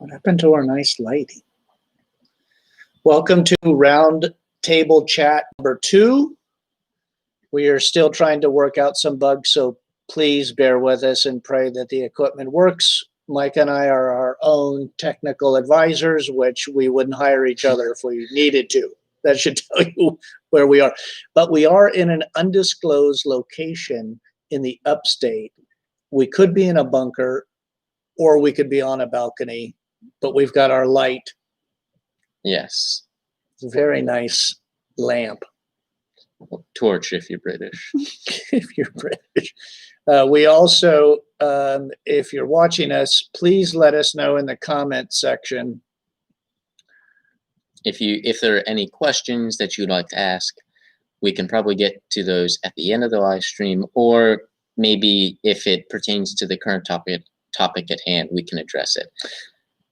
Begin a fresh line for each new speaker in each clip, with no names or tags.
What happened to our nice lighting? Welcome to Roundtable Chat number 2. We are still trying to work out some bugs, so please bear with us and pray that the equipment works. Micah and I are our own technical advisors, which we wouldn't hire each other if we needed to. That should tell you where we are. But we are in an undisclosed location in the upstate. We could be in a bunker or we could be on a balcony, but we've got our light.
Yes.
It's a very nice lamp.
Torch if you're British.
If you're British. We also, if you're watching us, please let us know in the comment section.
If there are any questions that you'd like to ask, we can probably get to those at the end of the live stream, or maybe if it pertains to the current topic at hand, we can address it.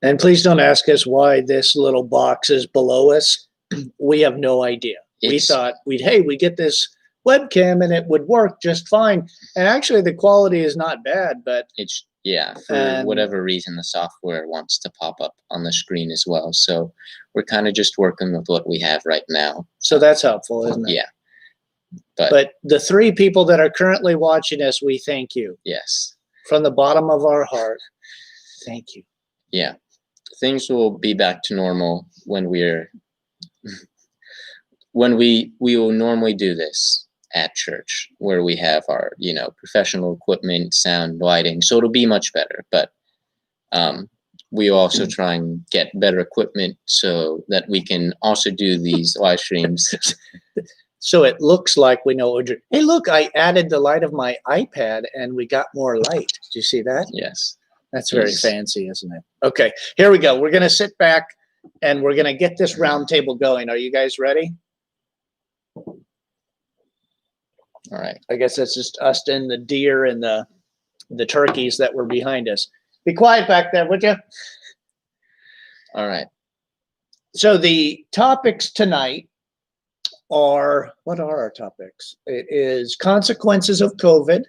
And please don't ask us why this little box is below us. We have no idea. We thought we get this webcam and it would work just fine. And actually the quality is not bad, but
it's, yeah, for whatever reason, the software wants to pop up on the screen as well. So we're kind of just working with what we have right now.
So that's helpful, isn't it?
Yeah.
But the 3 people that are currently watching us, we thank you.
Yes.
From the bottom of our heart. Thank you.
Yeah. Things will be back to normal when we will normally do this at church, where we have our, professional equipment, sound, lighting. So it'll be much better. But we also try and get better equipment so that we can also do these live streams.
So it looks like we know what we're doing. Hey, look, I added the light of my iPad and we got more light. Did you see that?
Yes.
That's very fancy, isn't it? Okay, here we go. We're going to sit back and we're going to get this round table going. Are you guys ready?
All right.
I guess that's just us and the deer and the turkeys that were behind us. Be quiet back there, would you?
All right.
So the topics tonight are, what are our topics? It is consequences of COVID,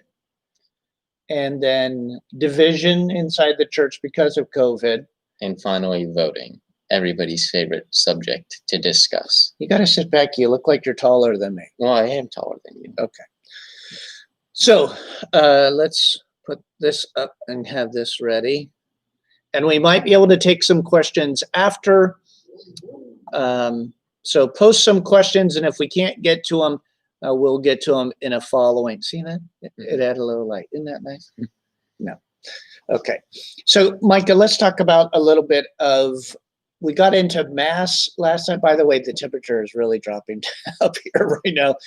and then division inside the church because of COVID.
And finally, voting. Everybody's favorite subject to discuss.
You got to sit back. You look like you're taller than me.
Well, I am taller than you.
Okay. So let's put this up and have this ready. And we might be able to take some questions after. So post some questions, and if we can't get to them, we'll get to them in a following. See that? It added a little light. Isn't that nice? No. Okay. So, Micah, let's talk about a little bit of, we got into mass last night. By the way, the temperature is really dropping up here right now.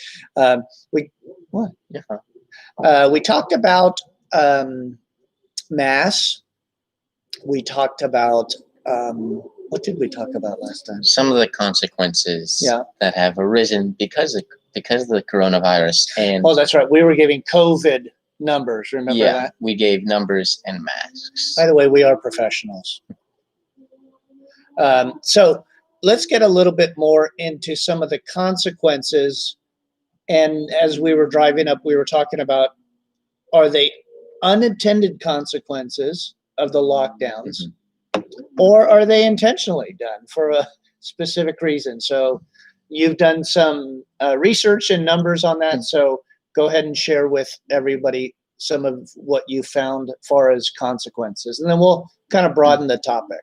We talked about mass. We talked about, what did we talk about last time?
Some of the consequences that have arisen because of the coronavirus. And
that's right. We were giving COVID numbers. Remember that?
We gave numbers and masks.
By the way, we are professionals. So let's get a little bit more into some of the consequences. And as we were driving up, we were talking about, are they unintended consequences of the lockdowns? Mm-hmm. Or are they intentionally done for a specific reason? So you've done some research and numbers on that. So go ahead and share with everybody some of what you found as far as consequences. And then we'll kind of broaden the topic.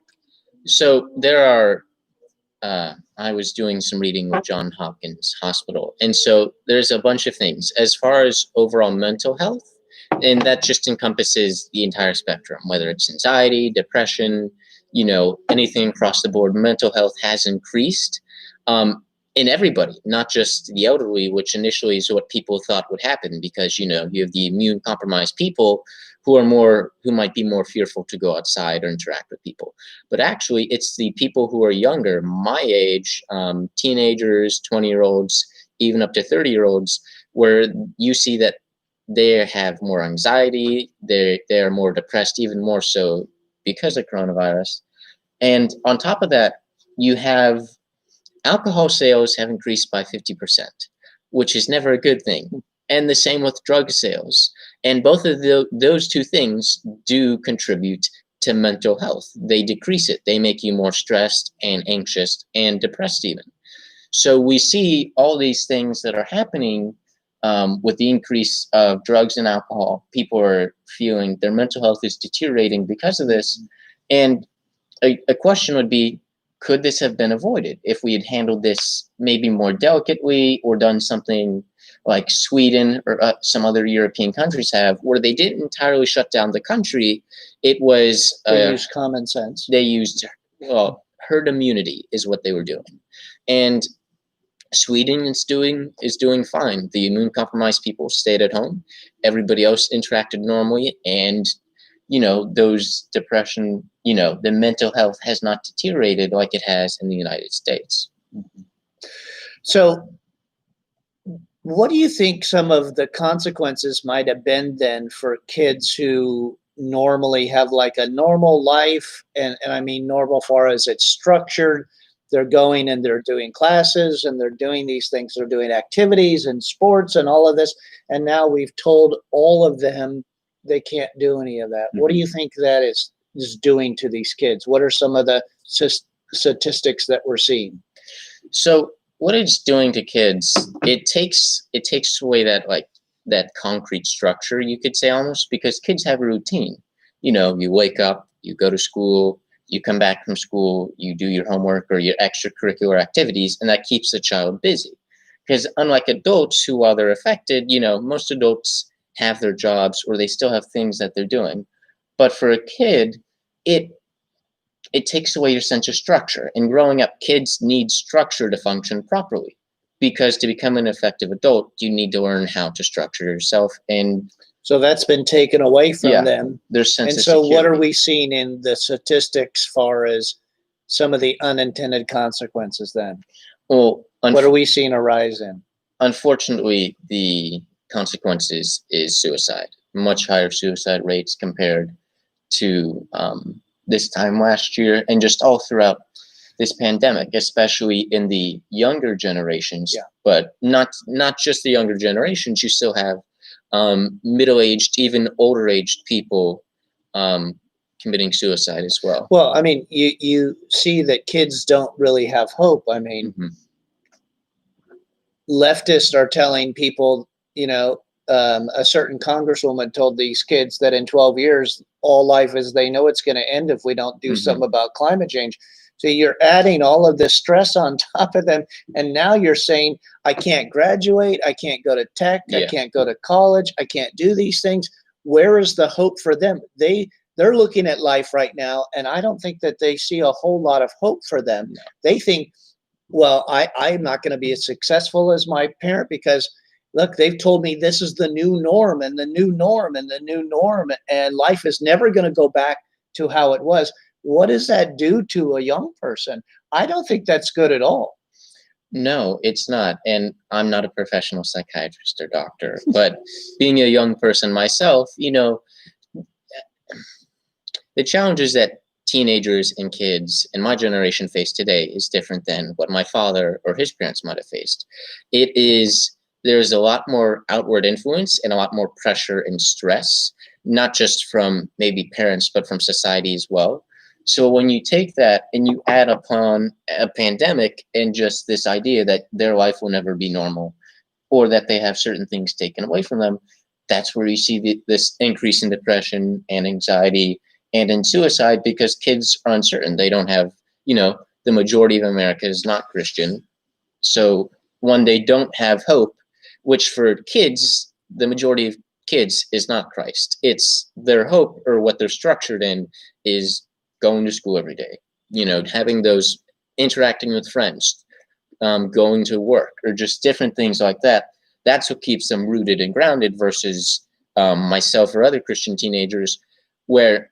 So there are, I was doing some reading with Johns Hopkins Hospital. And so there's a bunch of things as far as overall mental health. And that just encompasses the entire spectrum, whether it's anxiety, depression, anything across the board. Mental health has increased in everybody, not just the elderly, which initially is what people thought would happen because, you have the immune compromised people who might be more fearful to go outside or interact with people. But actually, it's the people who are younger, my age, teenagers, 20-year-olds, even up to 30-year-olds, where you see that they have more anxiety, they're more depressed, even more so because of coronavirus. And on top of that, you have alcohol sales have increased by 50%, which is never a good thing. And the same with drug sales. And both of those two things do contribute to mental health. They decrease it. They make you more stressed and anxious and depressed even. So we see all these things that are happening with the increase of drugs and alcohol. People are feeling their mental health is deteriorating because of this. And a question would be, could this have been avoided if we had handled this maybe more delicately, or done something like Sweden or some other European countries have, where they didn't entirely shut down the country? It was
They used common sense.
They used, well, herd immunity is what they were doing, and Sweden is doing fine. The immune compromised people stayed at home. Everybody else interacted normally, and those depression, the mental health has not deteriorated like it has in the United States.
So what do you think some of the consequences might have been then for kids who normally have like a normal life, and I mean normal far as it's structured? They're going and they're doing classes and they're doing these things, they're doing activities and sports and all of this, and now we've told all of them they can't do any of that. What do you think that is doing to these kids? What are some of the statistics that we're seeing?
So what it's doing to kids, it takes away that concrete structure, you could say, almost, because kids have a routine. You wake up, you go to school, you come back from school, you do your homework or your extracurricular activities, and that keeps the child busy. Because unlike adults who, while they're affected, most adults have their jobs or they still have things that they're doing. But for a kid, it takes away your sense of structure. And growing up, kids need structure to function properly, because to become an effective adult, you need to learn how to structure yourself. And
so that's been taken away from them.
Their sense
and
of
so
security.
What are we seeing in the statistics far as some of the unintended consequences then?
Well,
what are we seeing a rise in?
Unfortunately, the consequences is suicide. Much higher suicide rates compared to this time last year, and just all throughout this pandemic, especially in the younger generations.
Yeah.
But not just the younger generations. You still have middle-aged, even older-aged people committing suicide as well.
Well, I mean, you see that kids don't really have hope. I mean, leftists are telling people, a certain congresswoman told these kids that in 12 years, all life as they know it's going to end if we don't do something about climate change. So you're adding all of this stress on top of them. And now you're saying, I can't graduate. I can't go to tech. I can't go to college. I can't do these things. Where is the hope for them? They're looking at life right now, and I don't think that they see a whole lot of hope for them. No. They think, well, I'm not going to be as successful as my parent because, look, they've told me this is the new norm and the new norm and the new norm, and life is never going to go back to how it was. What does that do to a young person? I don't think that's good at all.
No, it's not. And I'm not a professional psychiatrist or doctor, but being a young person myself, the challenges that teenagers and kids in my generation face today is different than what my father or his parents might have faced. There's a lot more outward influence and a lot more pressure and stress, not just from maybe parents, but from society as well. So when you take that and you add upon a pandemic and just this idea that their life will never be normal, or that they have certain things taken away from them, that's where you see this increase in depression and anxiety and in suicide, because kids are uncertain. They don't have, the majority of America is not Christian. So when they don't have hope, which for kids, the majority of kids is not Christ. It's their hope, or what they're structured in, is going to school every day, having those, interacting with friends, going to work, or just different things like that. That's what keeps them rooted and grounded, versus myself or other Christian teenagers, where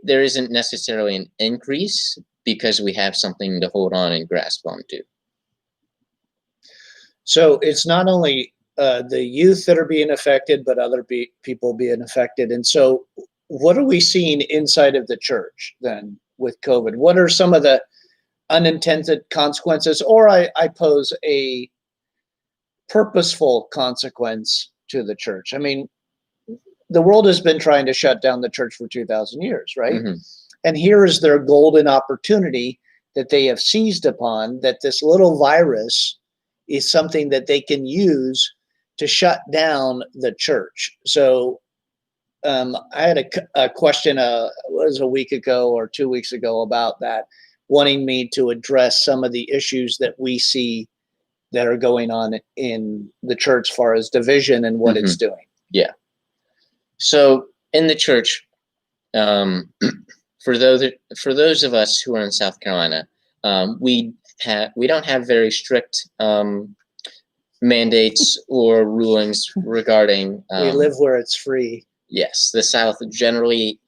there isn't necessarily an increase because we have something to hold on and grasp onto.
So it's not only the youth that are being affected, but other people being affected. And so what are we seeing inside of the church then with COVID? What are some of the unintended consequences, or I pose a purposeful consequence to the church? I mean, the world has been trying to shut down the church for 2,000 years, right?
Mhm.
And here is their golden opportunity that they have seized upon, that this little virus is something that they can use to shut down the church. So I had a question, was a week ago or 2 weeks ago about that, wanting me to address some of the issues that we see that are going on in the church as far as division and what it's doing.
Yeah. So in the church, for those of us who are in South Carolina, we don't have very strict mandates or rulings regarding.
We live where it's free.
Yes, the South generally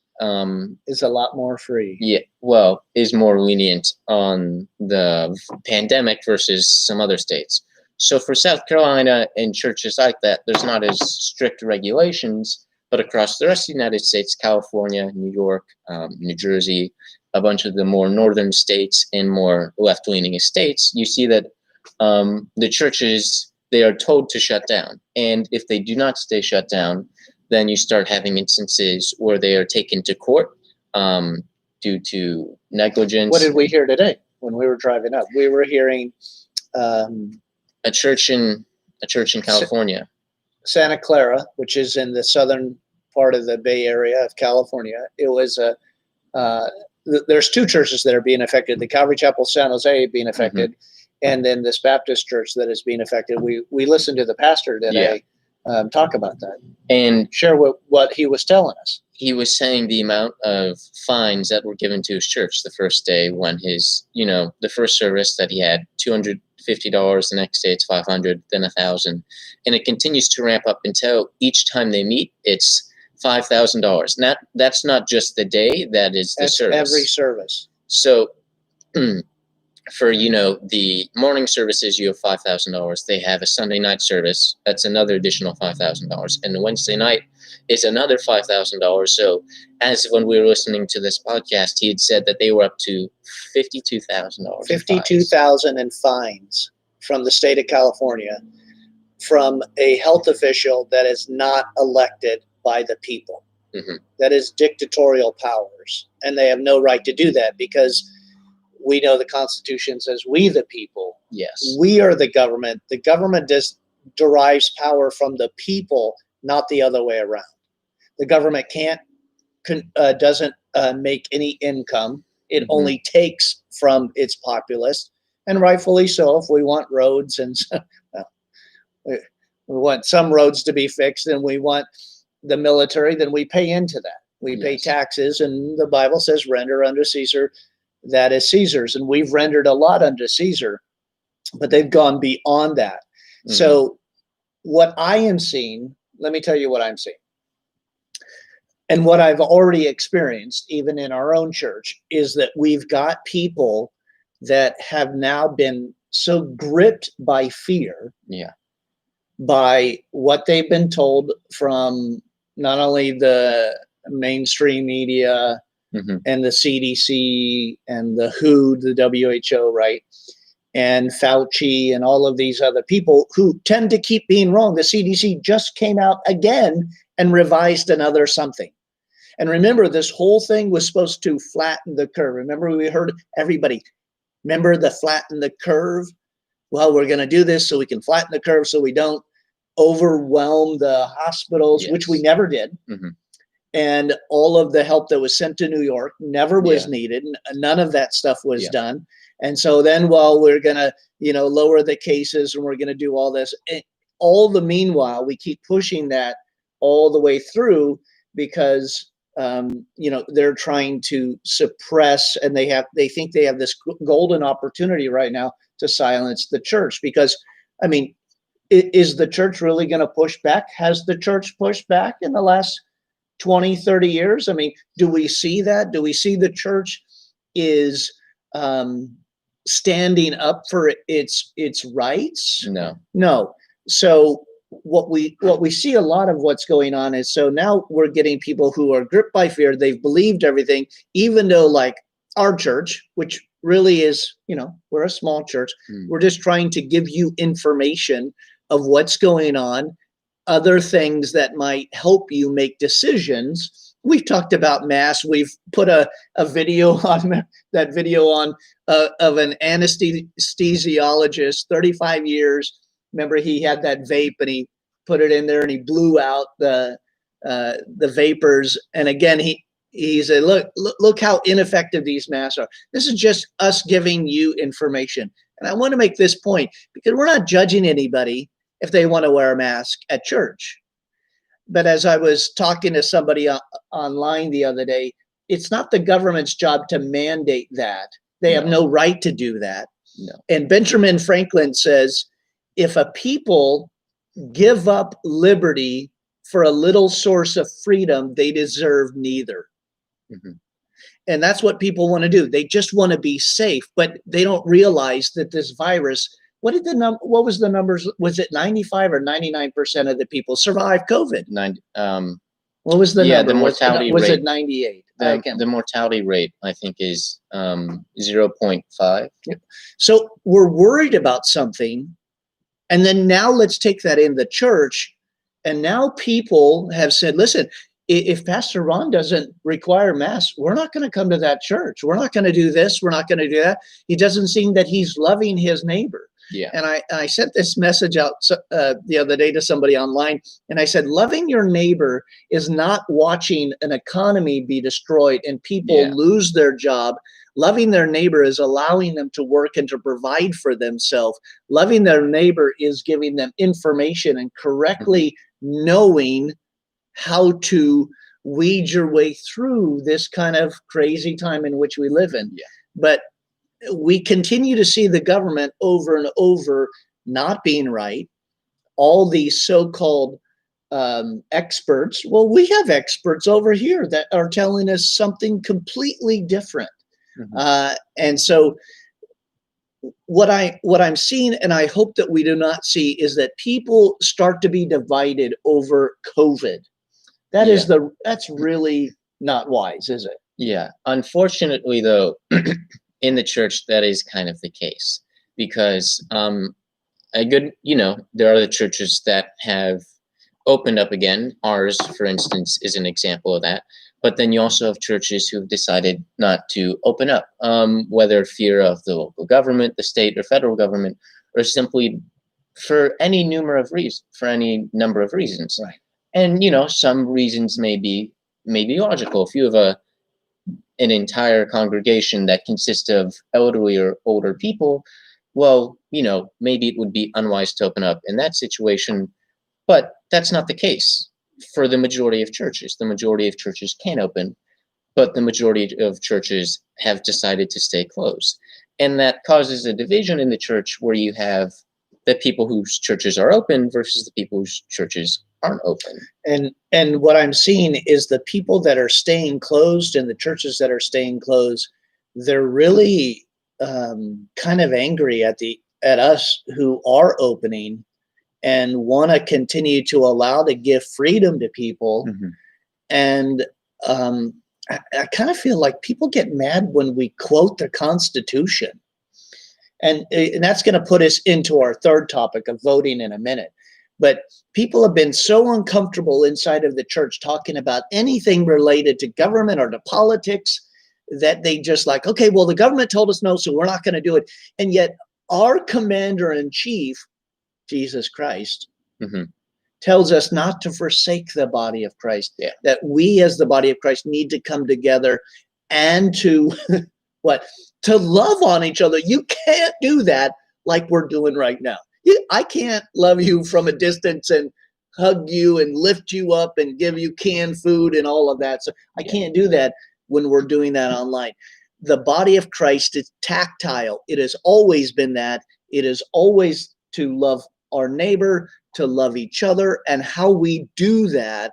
is a lot more free.
Yeah, well, is more lenient on the pandemic versus some other states. So for South Carolina and churches like that, there's not as strict regulations, but across the rest of the United States, California, New York, New Jersey, a bunch of the more northern states and more left-leaning states, you see that the churches, they are told to shut down. And if they do not stay shut down, then you start having instances where they are taken to court due to negligence.
What did we hear today when we were driving up? We were hearing
a church in California,
Santa Clara, which is in the southern part of the Bay Area of California. It was there's two churches that are being affected: the Calvary Chapel San Jose being affected, and then this Baptist church that is being affected. We listened to the pastor today. Talk about that
and
share what he was telling us.
He was saying the amount of fines that were given to his church the first day when the first service that he had, $250, the next day it's $500, then $1,000. And it continues to ramp up until each time they meet, it's $5,000. That's not just the day, that's the service.
Every service.
So for the morning services, you have $5,000. They have a Sunday night service, that's another additional $5,000, and the Wednesday night is another $5,000. So as of when we were listening to this podcast, he had said that they were up to $52,000.
$52,000 in fines from the state of California, from a health official that is not elected by the people. That is dictatorial powers, and they have no right to do that because we know the Constitution says we the people.
Yes.
We are the government. The government derives power from the people, not the other way around. The government doesn't make any income. It only takes from its populace, and rightfully so. If we want roads and we want some roads to be fixed, and we want the military, then we pay into that. We pay taxes, and the Bible says, "Render unto Caesar that is Caesar's," and we've rendered a lot unto Caesar, but they've gone beyond that. So what I am seeing, let me tell you what I'm seeing. And what I've already experienced, even in our own church, is that we've got people that have now been so gripped by fear, by what they've been told from not only the mainstream media, and the CDC and the WHO, the WHO, right? And Fauci and all of these other people who tend to keep being wrong. The CDC just came out again and revised another something. And remember, this whole thing was supposed to flatten the curve. Remember, we heard everybody, remember the flatten the curve? Well, we're going to do this so we can flatten the curve so we don't overwhelm the hospitals, which we never did. And all of the help that was sent to New York never was needed. None of that stuff was done. And so then, we're going to, lower the cases and we're going to do all this. All the meanwhile, we keep pushing that all the way through because, they're trying to suppress, and they think they have this golden opportunity right now to silence the church. Because, is the church really going to push back? Has the church pushed back in the last 20, 30 years? Do we see that? Do we see the church is standing up for its rights? No. So what we see a lot of what's going on is, so now we're getting people who are gripped by fear. They've believed everything, even though like our church, which really is, we're a small church. We're just trying to give you information of what's going on. other things that might help you make decisions. We've talked about masks. We've put a video on that video on of an anesthesiologist, 35 years. Remember, he had that vape and he put it in there and he blew out the vapors. And again, he said, look how ineffective these masks are. This is just us giving you information. And I want to make this point because we're not judging anybody if they want to wear a mask at church. But as I was talking to somebody online the other day, it's not the government's job to mandate that. They have no right to do that.
No.
And Benjamin Franklin says, if a people give up liberty for a little source of freedom, they deserve neither.
Mm-hmm.
And that's what people want to do. They just want to be safe, but they don't realize that this virus, what was the numbers? Was it 95 or 99% of the people survived COVID? What was the number?
The mortality
was
rate.
it 98?
The mortality rate, I think, is 0.5.
Yep. So we're worried about something. And then now let's take that in the church. And now people have said, listen, if Pastor Ron doesn't require masks, we're not going to come to that church. We're not going to do this. We're not going to do that. It doesn't seem that he's loving his neighbor.
Yeah.
And I sent this message out the other day to somebody online. And I said, loving your neighbor is not watching an economy be destroyed and people lose their job. Loving their neighbor is allowing them to work and to provide for themselves. Loving their neighbor is giving them information and correctly knowing how to weed your way through this kind of crazy time in which we live in.
Yeah.
But we continue to see the government over and over not being right. All these so-called experts, well, we have experts over here that are telling us something completely different. Mm-hmm. And so what I'm seeing, and I hope that we do not see, is that people start to be divided over COVID. That's really not wise, is it?
Yeah. Unfortunately, though, in the church, that is kind of the case because there are the churches that have opened up again. Ours, for instance, is an example of that. But then you also have churches who've decided not to open up, whether fear of the local government, the state or federal government, or simply for any number of reasons.
Right.
And some reasons may be logical. If you have an entire congregation that consists of elderly or older people, well, maybe it would be unwise to open up in that situation. But that's not the case for the majority of churches. The majority of churches can open, but the majority of churches have decided to stay closed. And that causes a division in the church where you have the people whose churches are open versus the people whose churches aren't open.
And what I'm seeing is the people that are staying closed and the churches that are staying closed, they're really kind of angry at us who are opening and want to continue to allow to give freedom to people. Mm-hmm. And I kind of feel like people get mad when we quote the Constitution. And that's going to put us into our third topic of voting in a minute. But people have been so uncomfortable inside of the church talking about anything related to government or to politics that they just like, okay, well, the government told us no, so we're not going to do it. And yet our commander-in-chief, Jesus Christ, mm-hmm. tells us not to forsake the body of Christ, that we as the body of Christ need to come together and to to love on each other. You can't do that like we're doing right now. I can't love you from a distance and hug you and lift you up and give you canned food and all of that. So I can't do that when we're doing that online. The body of Christ is tactile. It has always been that. It is always to love our neighbor, to love each other. And how we do that,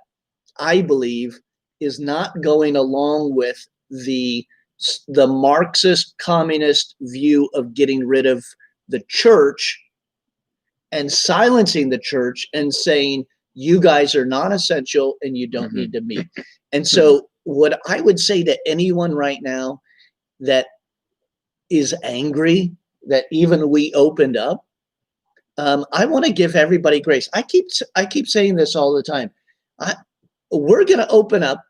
I believe, is not going along with the Marxist communist view of getting rid of the church and silencing the church and saying, you guys are non-essential and you don't mm-hmm. need to meet. And so what I would say to anyone right now that is angry that even we opened up, I want to give everybody grace. I keep saying this all the time. We're going to open up.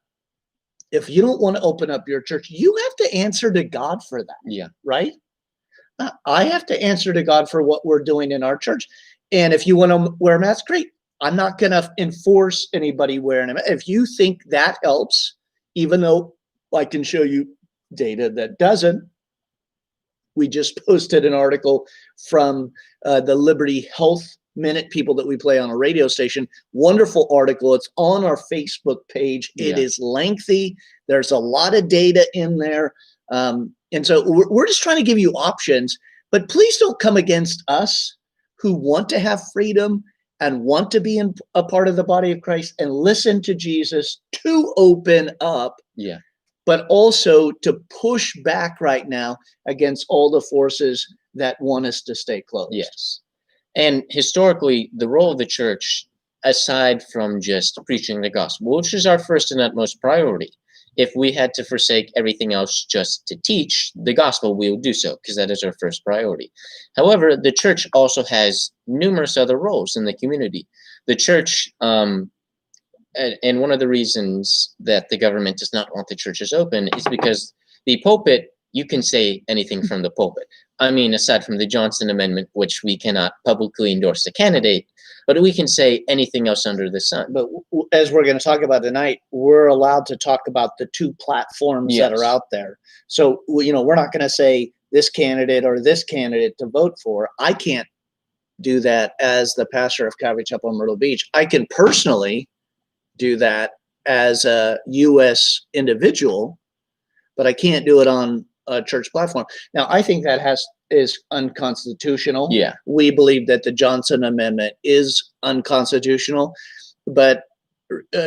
If you don't want to open up your church, you have to answer to God for that.
Yeah.
Right? I have to answer to God for what we're doing in our church. And if you want to wear a mask, great. I'm not going to enforce anybody wearing a mask. If you think that helps, even though I can show you data that doesn't. We just posted an article from the Liberty Health Minute people that we play on a radio station. Wonderful article. It's on our Facebook page. It is lengthy. There's a lot of data in there. And so we're just trying to give you options, but please don't come against us who want to have freedom and want to be a part of the body of Christ and listen to Jesus to open up.
Yeah.
But also to push back right now against all the forces that want us to stay closed.
Yes. And historically, the role of the church, aside from just preaching the gospel, which is our first and utmost priority, if we had to forsake everything else just to teach the gospel, we would do so, because that is our first priority. However, the church also has numerous other roles in the community. The church, and one of the reasons that the government does not want the churches open is because the pulpit, you can say anything from the pulpit. I mean, aside from the Johnson Amendment, which we cannot publicly endorse the candidate, but we can say anything else under the sun.
But as we're going to talk about tonight, we're allowed to talk about the two platforms that are out there. So, we're not going to say this candidate or this candidate to vote for. I can't do that as the pastor of Calvary Chapel in Myrtle Beach. I can personally do that as a U.S. individual, but I can't do it on a church platform. Now, I think that is unconstitutional.
Yeah.
We believe that the Johnson Amendment is unconstitutional, but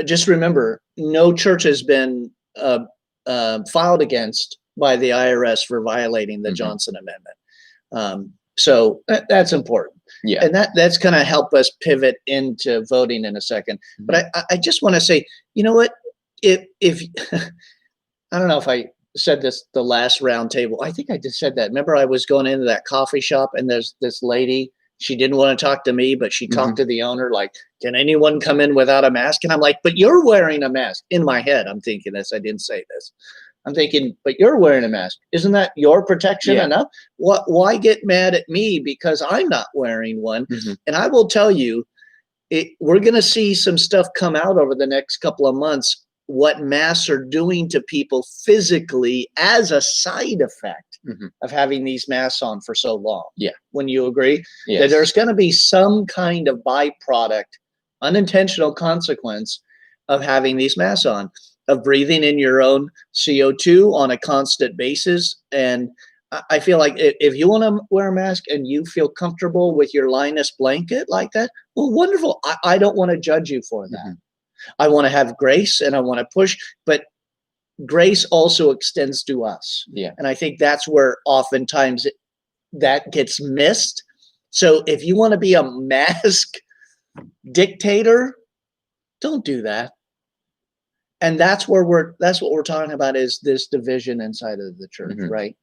just remember, no church has been filed against by the IRS for violating the Johnson Amendment. So that's important.
Yeah.
And that's going to help us pivot into voting in a second. But I just want to say, you know what? If I don't know if I said this the last roundtable. I think I just said that. Remember, I was going into that coffee shop and there's this lady. She didn't want to talk to me, but she talked to the owner like, can anyone come in without a mask? And I'm like, but you're wearing a mask. In my head, I'm thinking this. I didn't say this. I'm thinking, but you're wearing a mask. Isn't that your protection enough? Why get mad at me because I'm not wearing one? And I will tell you, we're going to see some stuff come out over the next couple of months, what masks are doing to people physically as a side effect of having these masks on for so long.
Yeah.
When you agree
Yes.
that there's going to be some kind of byproduct, unintentional consequence of having these masks on, of breathing in your own CO2 on a constant basis. And I feel like if you want to wear a mask and you feel comfortable with your Linus blanket like that, well, wonderful. I don't want to judge you for that. I want to have grace and I want to push, but grace also extends to us.
Yeah.
And I think that's where oftentimes that gets missed. So if you want to be a mask dictator, don't do that. And that's what we're talking about is this division inside of the church, right?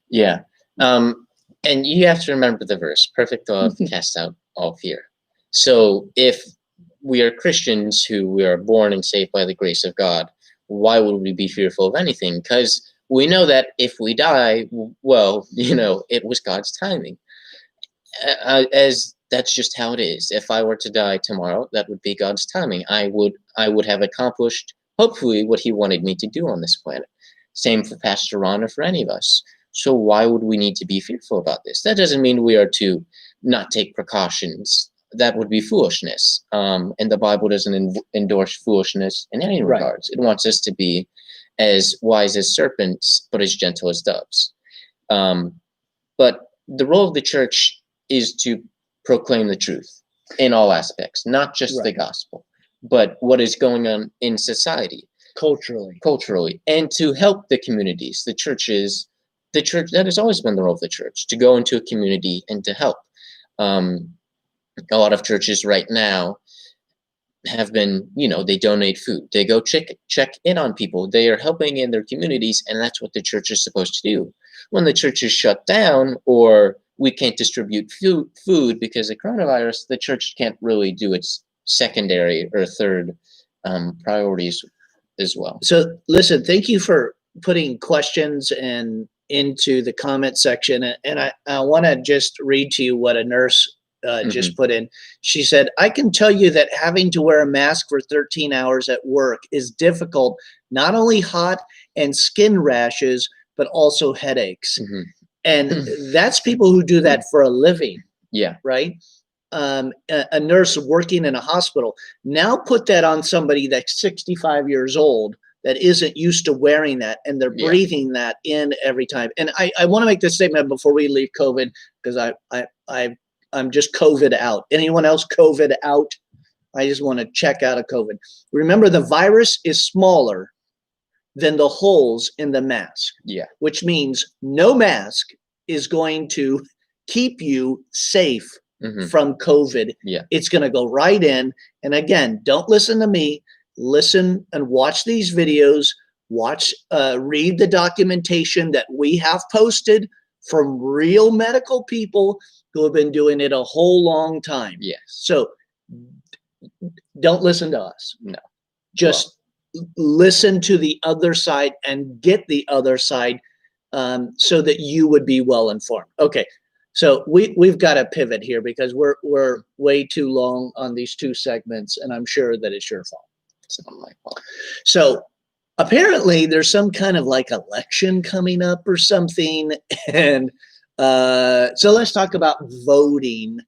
Yeah. And you have to remember the verse, perfect love casts out all fear. So if we are Christians who we are born and saved by the grace of God, why would we be fearful of anything? Because we know that if we die, well, it was God's timing. As that's just how it is. If I were to die tomorrow, that would be God's timing. I would have accomplished, hopefully, what he wanted me to do on this planet. Same for Pastor Ron or for any of us. So why would we need to be fearful about this? That doesn't mean we are to not take precautions. That would be foolishness. And the Bible doesn't endorse foolishness in any regards. It wants us to be as wise as serpents, but as gentle as doves. But the role of the church is to proclaim the truth in all aspects, not just the gospel, but what is going on in society. Culturally, and to help the communities. The church, that has always been the role of the church, to go into a community and to help. A lot of churches right now have been, they donate food. They go check in on people. They are helping in their communities, and that's what the church is supposed to do. When the church is shut down or we can't distribute food because of coronavirus, the church can't really do its secondary or third priorities as well.
So listen, thank you for putting questions and into the comment section. And I want to just read to you what a nurse just put in. She said, I can tell you that having to wear a mask for 13 hours at work is difficult, not only hot and skin rashes, but also headaches. And that's people who do that for a living.
Yeah.
Right? A nurse working in a hospital. Now put that on somebody that's 65 years old that isn't used to wearing that, and they're breathing that in every time. And I want to make this statement before we leave COVID, because I'm just COVID out. Anyone else COVID out? I just want to check out of COVID. Remember, the virus is smaller than the holes in the mask. Yeah. Which means no mask is going to keep you safe from COVID. Yeah. It's going to go right in. And again, don't listen to me. Listen and watch these videos. Read the documentation that we have posted from real medical people who have been doing it a whole long time. Yes. So don't listen to us. No. Just listen to the other side and get the other side so that you would be well informed. Okay. So we've got to pivot here because we're way too long on these two segments, and I'm sure that it's your fault. It's not my fault. So apparently there's some kind of like election coming up or something, and so let's talk about voting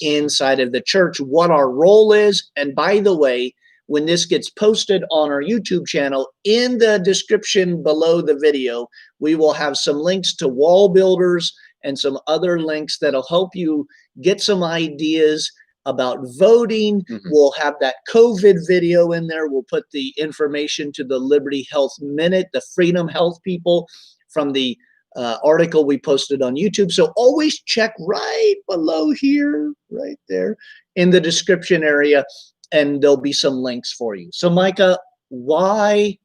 inside of the church, what our role is. And by the way, when this gets posted on our YouTube channel, in the description below the video, we will have some links to wall builders and some other links that'll help you get some ideas about voting. We'll have that COVID video in there. We'll put the information to the Liberty Health Minute, the Freedom Health people from the article we posted on YouTube. So always check right below here, right there in the description area, and there'll be some links for you. So Micah, why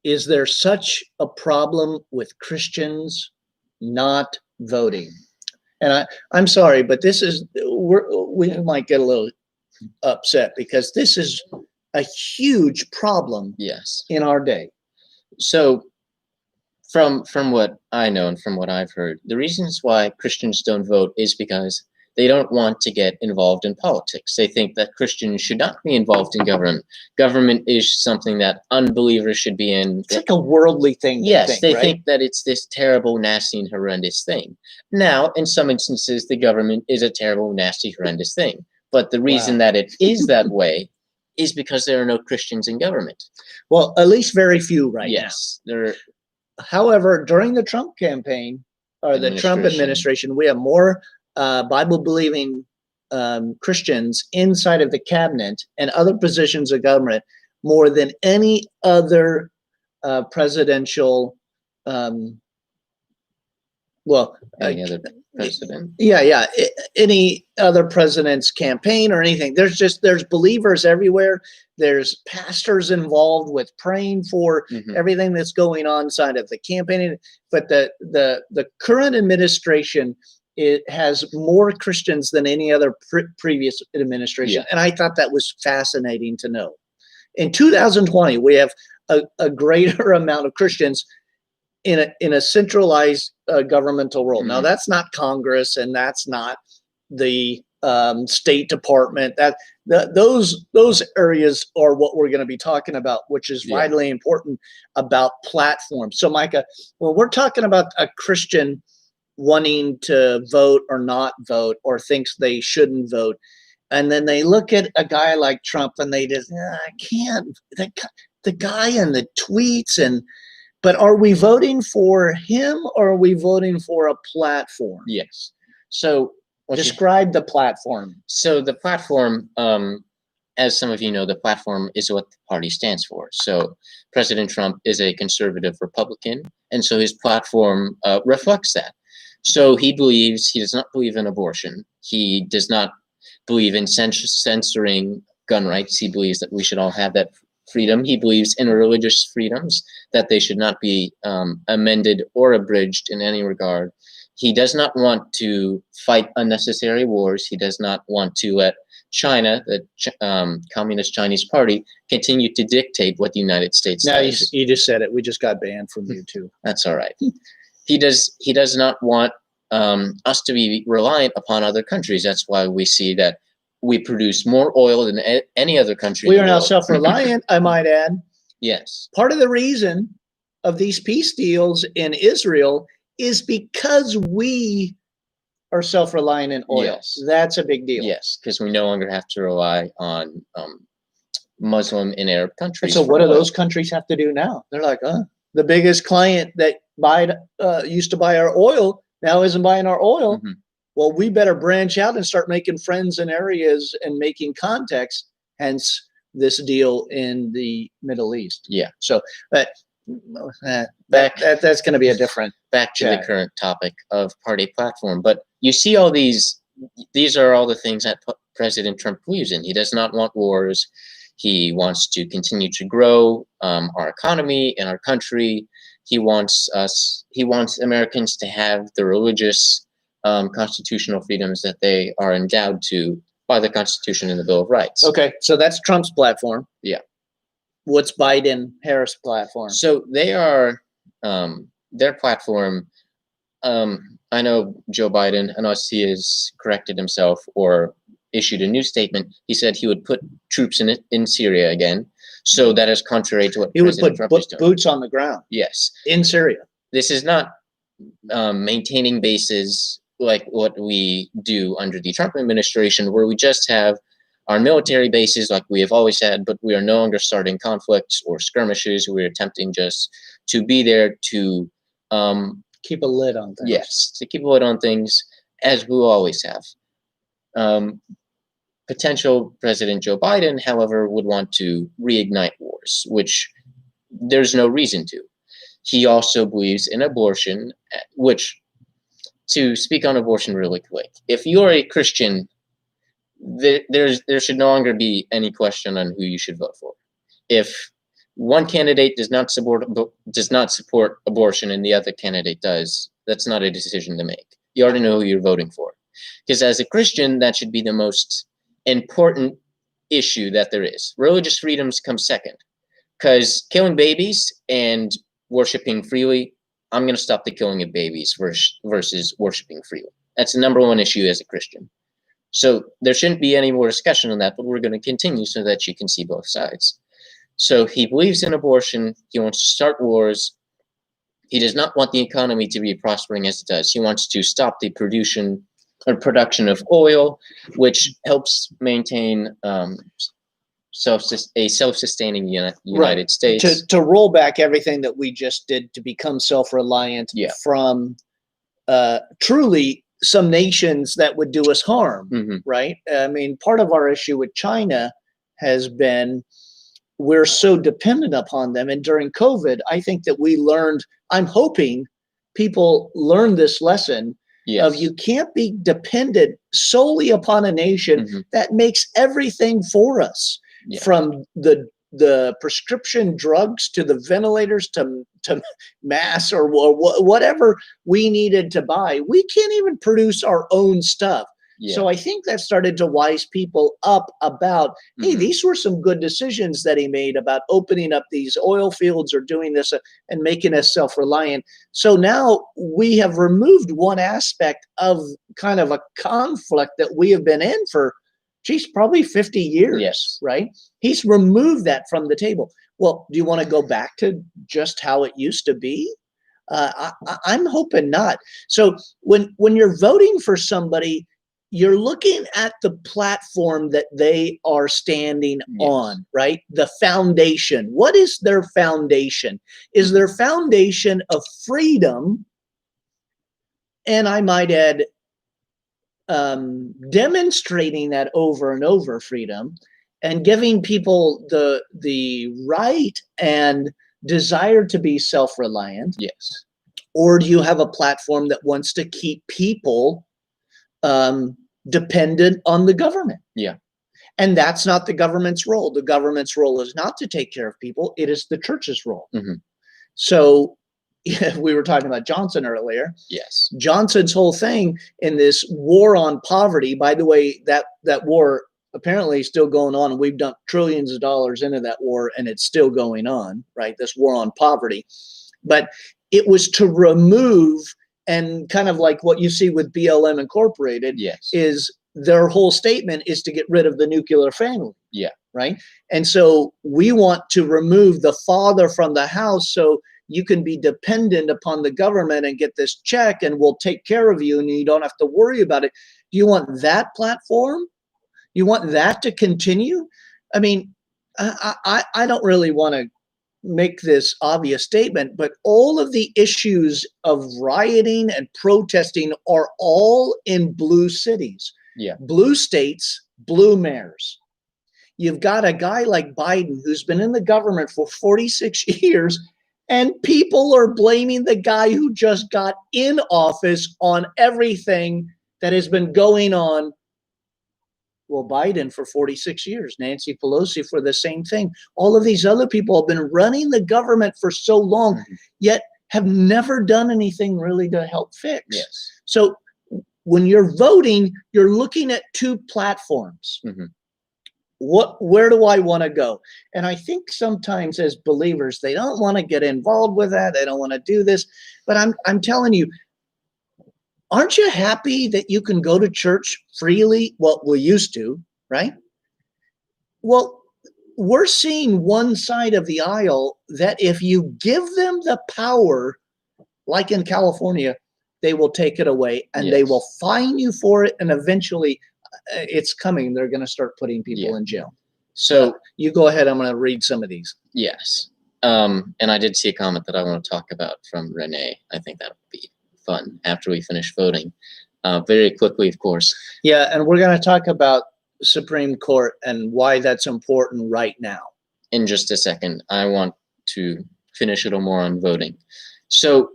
is there such a problem with Christians not voting? And I'm sorry, but this is, we might get a little upset because this is a huge problem in our day.
So from what I know and from what I've heard, the reasons why Christians don't vote is because they don't want to get involved in politics. They think that Christians should not be involved in government. Government is something that unbelievers should be in.
It's like a worldly thing.
Yes, they think that it's this terrible, nasty, and horrendous thing. Now, in some instances, the government is a terrible, nasty, horrendous thing. But the reason that it is that way is because there are no Christians in government.
Well, at least very few right now.
Yes.
However, during the Trump campaign, or the Trump administration, we have more Bible-believing Christians inside of the cabinet and other positions of government more than any other presidential,
any other president.
Any other president's campaign or anything. There's believers everywhere. There's pastors involved with praying for everything that's going on inside of the campaign. But the current administration, it has more Christians than any other previous administration. And I thought that was fascinating to know. In 2020, we have a greater amount of Christians in a centralized governmental role. Now, that's not Congress, and that's not the State Department. Those areas are what we're going to be talking about, which is vitally important about platforms. So, Micah, when we're talking about a Christian wanting to vote or not vote, or thinks they shouldn't vote, and then they look at a guy like Trump and they just, I can't, the guy and the tweets, but are we voting for him or are we voting for a platform?
Yes. So
describe the platform.
So the platform, as some of you know, the platform is what the party stands for. So President Trump is a conservative Republican, and so his platform reflects that. So he does not believe in abortion. He does not believe in censoring gun rights. He believes that we should all have that freedom. He believes in religious freedoms, that they should not be amended or abridged in any regard. He does not want to fight unnecessary wars. He does not want to let China, the Communist Chinese Party, continue to dictate what the United States
Now
does.
you just said it. We just got banned from YouTube.
That's all right. He does not want us to be reliant upon other countries. That's why we see that we produce more oil than any other country.
We
in
are
the
now
world.
self-reliant, I might add.
Yes.
Part of the reason of these peace deals in Israel is because we are self-reliant in oil.
Yes.
That's a big deal.
Yes, because we no longer have to rely on Muslim and Arab
And
countries.
so
for
what do
oil.
those countries have to do now? They're like, the biggest client that used to buy our oil now isn't buying our oil.
Mhm.
Well, we better branch out and start making friends in areas and making contacts, hence this deal in the Middle East.
Yeah.
So that's going to be a different.
Back to the
chat.
current topic of party platform. But you see all these are all the things that President Trump believes in. He does not want wars. He wants to continue to grow our economy and our country. He wants Americans to have the religious constitutional freedoms that they are endowed to by the Constitution and the Bill of Rights.
Okay, so that's Trump's platform.
Yeah.
What's Biden-Harris platform?
So they are their platform. I know Joe Biden, unless he has corrected himself or issued a new statement, he said he would put troops in Syria again. So that is contrary to what
He would
President
put
Trump is doing.
boots on the ground
Yes.
in Syria.
This is not maintaining bases like what we do under the Trump administration, where we just have our military bases like we have always had, but we are no longer starting conflicts or skirmishes. We're attempting just to be there to
keep a lid on things.
Yes, to keep a lid on things, as we always have. Potential President Joe Biden, however, would want to reignite wars, which there's no reason to. He also believes in abortion, which, to speak on abortion really quick, if you're a Christian, there should no longer be any question on who you should vote for. If one candidate does not support abortion and the other candidate does, that's not a decision to make. You already know who you're voting for. Because as a Christian, that should be the most important issue that there is. Religious freedoms come second. Because killing babies and worshiping freely, I'm going to stop the killing of babies versus worshiping freely. That's the number one issue as a Christian. So there shouldn't be any more discussion on that, but we're going to continue so that you can see both sides. So he believes in abortion. He wants to start wars. He does not want the economy to be prospering as it does. He wants to stop the production of oil, which helps maintain a self-sustaining United States.
To roll back everything that we just did to become self-reliant from truly some nations that would do us harm, right? I mean, part of our issue with China has been we're so dependent upon them. And during COVID, I think that we learned, I'm hoping people learn this lesson of you can't be dependent solely upon a nation that makes everything for us, from the prescription drugs to the ventilators to mass or whatever we needed to buy. We can't even produce our own stuff. So I think that started to wise people up about, hey, these were some good decisions that he made about opening up these oil fields or doing this and making us self-reliant. So now we have removed one aspect of kind of a conflict that we have been in for, geez, probably 50 years, right? He's removed that from the table. Well, do you want to go back to just how it used to be? I'm hoping not. So when you're voting for somebody, you're looking at the platform that they are standing on, right? The foundation. What is their foundation? Is their foundation of freedom? And I might add, demonstrating that over and over, freedom, and giving people the right and desire to be self-reliant. Or do you have a platform that wants to keep people dependent on the government? And that's not the government's role. The government's role is not to take care of people. It is the church's role. So we were talking about Johnson earlier.
Yes.
Johnson's whole thing in this war on poverty, by the way, that war apparently is still going on, and we've dumped trillions of dollars into that war, and it's still going on, right? This war on poverty. But it was to remove, and kind of like what you see with BLM Incorporated,
Yes.
is their whole statement is to get rid of the nuclear family.
Yeah.
Right. And so we want to remove the father from the house so you can be dependent upon the government and get this check, and we'll take care of you and you don't have to worry about it. Do you want that platform? You want that to continue? I mean, I don't really want to make this obvious statement, but all of the issues of rioting and protesting are all in blue cities.
Yeah.
Blue states, blue mayors. You've got a guy like Biden who's been in the government for 46 years, and people are blaming the guy who just got in office on everything that has been going on. Well, Biden for 46 years, Nancy Pelosi for the same thing. All of these other people have been running the government for so long, yet have never done anything really to help fix.
Yes.
So when you're voting, you're looking at two platforms. Where do I want to go? And I think sometimes as believers, they don't want to get involved with that. They don't want to do this. But I'm telling you, aren't you happy that you can go to church freely? Well, we used to, right? Well, we're seeing one side of the aisle that if you give them the power, like in California, they will take it away, and they will fine you for it, and eventually it's coming. They're going to start putting people in jail. So you go ahead. I'm going to read some of these.
Yes. And I did see a comment that I want to talk about from Renee. I think that would be fun after we finish voting. Very quickly, of course.
Yeah, and we're going to talk about Supreme Court and why that's important right now.
In just a second, I want to finish a little more on voting. So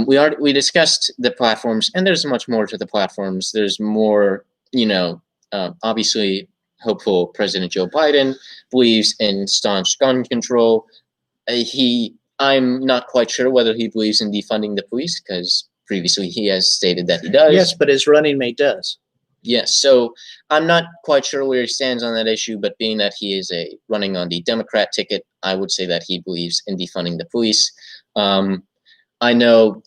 we discussed the platforms, and there's much more to the platforms. There's more, obviously, hopeful President Joe Biden believes in staunch gun control. I'm not quite sure whether he believes in defunding the police, because previously he has stated that he does.
Yes, but his running mate does.
Yes, so I'm not quite sure where he stands on that issue, but being that he is running on the Democrat ticket, I would say that he believes in defunding the police. I know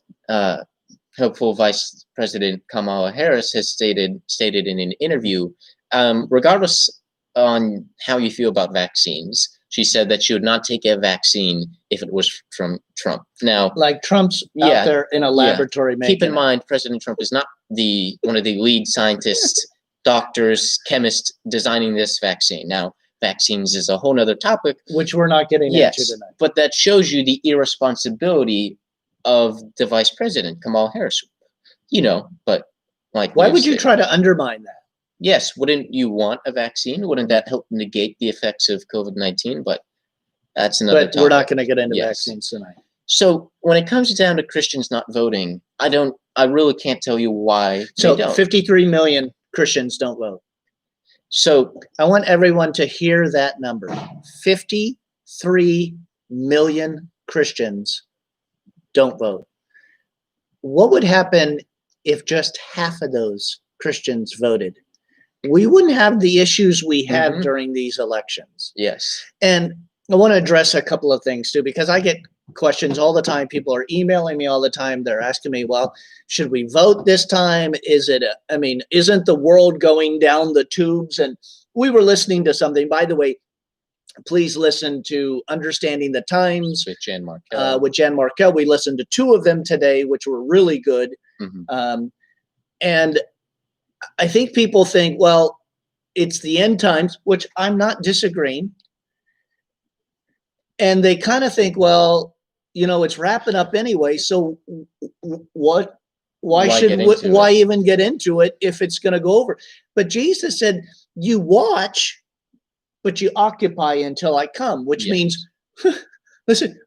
hopeful Vice President Kamala Harris has stated in an interview, regardless on how you feel about vaccines, she said that she would not take a vaccine if it was from Trump. Now,
like Trump's out there in a laboratory making
keep in mind, President Trump is not one of the lead scientists, doctors, chemists designing this vaccine. Now, vaccines is a whole nother topic,
which we're not getting into tonight.
But that shows you the irresponsibility of the Vice President, Kamala Harris. But like,
why would you try to undermine that?
Yes, wouldn't you want a vaccine? Wouldn't that help negate the effects of COVID-19? But that's another topic.
We're not going to get into vaccines tonight.
So when it comes down to Christians not voting, I really can't tell you why they don't.
53 million Christians don't vote. So I want everyone to hear that number. 53 million Christians don't vote. What would happen if just half of those Christians voted? We wouldn't have the issues we have during these elections.
Yes.
And I want to address a couple of things too, because I get questions all the time. People are emailing me all the time. They're asking me, well, should we vote this time? Isn't the world going down the tubes? And we were listening to something, by the way, please listen to Understanding the Times
with Jan Markell.
We listened to 2 of them today, which were really good. And I think people think, well, it's the end times, which I'm not disagreeing. And they kind of think, well, it's wrapping up anyway. So why even get into it if it's going to go over? But Jesus said, you watch, but you occupy until I come, which means, listen,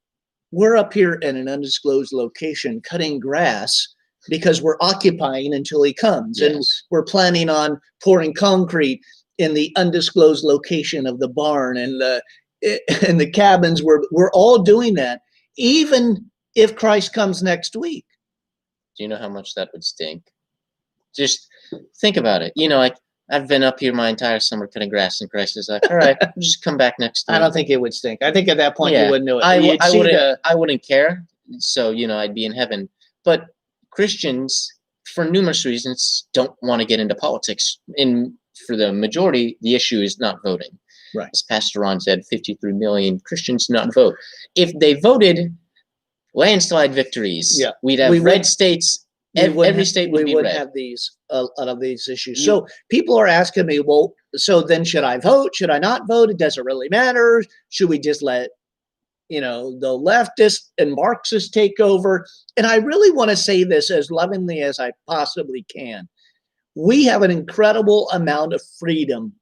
we're up here in an undisclosed location cutting grass because we're occupying until he comes. And we're planning on pouring concrete in the undisclosed location of the barn and the cabins. We're all doing that. Even if Christ comes next week?
Do you know how much that would stink? Just think about it. I've been up here my entire summer cutting grass, and Christ is like, all right, just come back next week.
I don't think it would stink. I think at that point you wouldn't know it.
I wouldn't care. So, I'd be in heaven. But Christians, for numerous reasons, don't want to get into politics. For the majority, the issue is not voting.
Right.
As Pastor Ron said, 53 million Christians not vote. If they voted, landslide victories.
Yeah.
We'd have red states. Every state would be red.
We wouldn't have a lot of these issues. So people are asking me, well, so then should I vote? Should I not vote? It doesn't really matter. Should we just let, the leftists and Marxists take over? And I really want to say this as lovingly as I possibly can. We have an incredible amount of freedom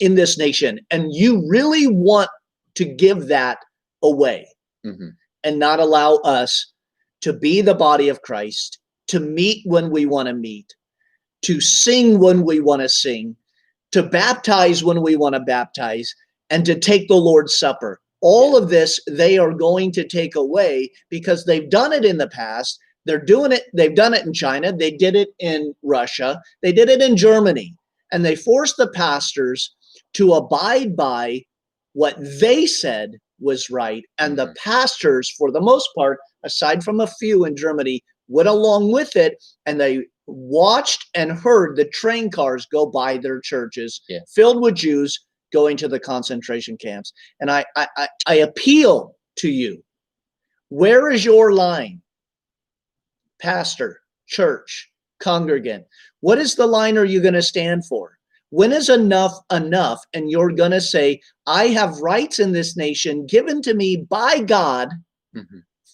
in this nation. And you really want to give that away and not allow us to be the body of Christ, to meet when we want to meet, to sing when we want to sing, to baptize when we want to baptize, and to take the Lord's Supper. All of this, they are going to take away because they've done it in the past. They're doing it. They've done it in China. They did it in Russia. They did it in Germany. And they forced the pastors to abide by what they said was right. And the pastors, for the most part, aside from a few in Germany, went along with it, and they watched and heard the train cars go by their churches filled with Jews going to the concentration camps. And I appeal to you, where is your line? Pastor, church, congregant, what is the line are you going to stand for? When is enough enough? And you're going to say, I have rights in this nation given to me by God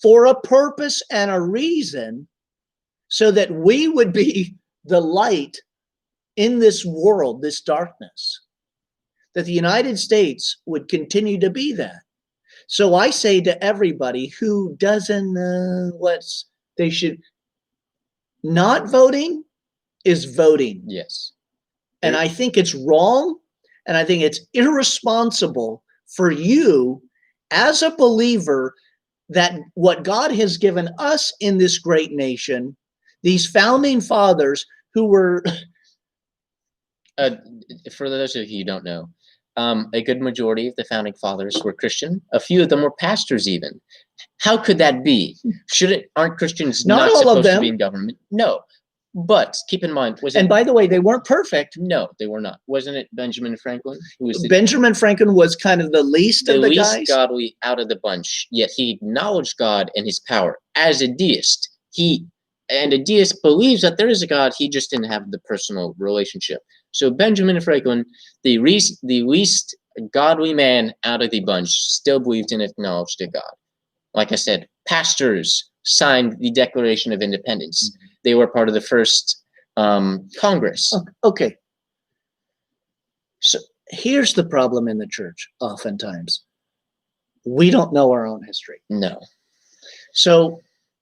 for a purpose and a reason, so that we would be the light in this world, this darkness, that the United States would continue to be that. So I say to everybody who doesn't they should not voting is voting.
Yes.
And I think it's wrong, and I think it's irresponsible for you as a believer that what God has given us in this great nation, these founding fathers who were...
for those of you who don't know, a good majority of the founding fathers were Christian. A few of them were pastors even. How could that be? Aren't Christians not supposed to be in government? No. But keep in mind,
and by the way, they weren't perfect.
No, they were not. Wasn't it Benjamin Franklin?
Benjamin Franklin was kind of the least of the guys.
The least godly out of the bunch, yet he acknowledged God and his power as a deist. And a deist believes that there is a God, he just didn't have the personal relationship. So Benjamin Franklin, the least godly man out of the bunch, still believed and acknowledged a God. Like I said, pastors signed the Declaration of Independence. They were part of the first Congress.
Okay. So here's the problem in the church oftentimes. We don't know our own history.
No.
So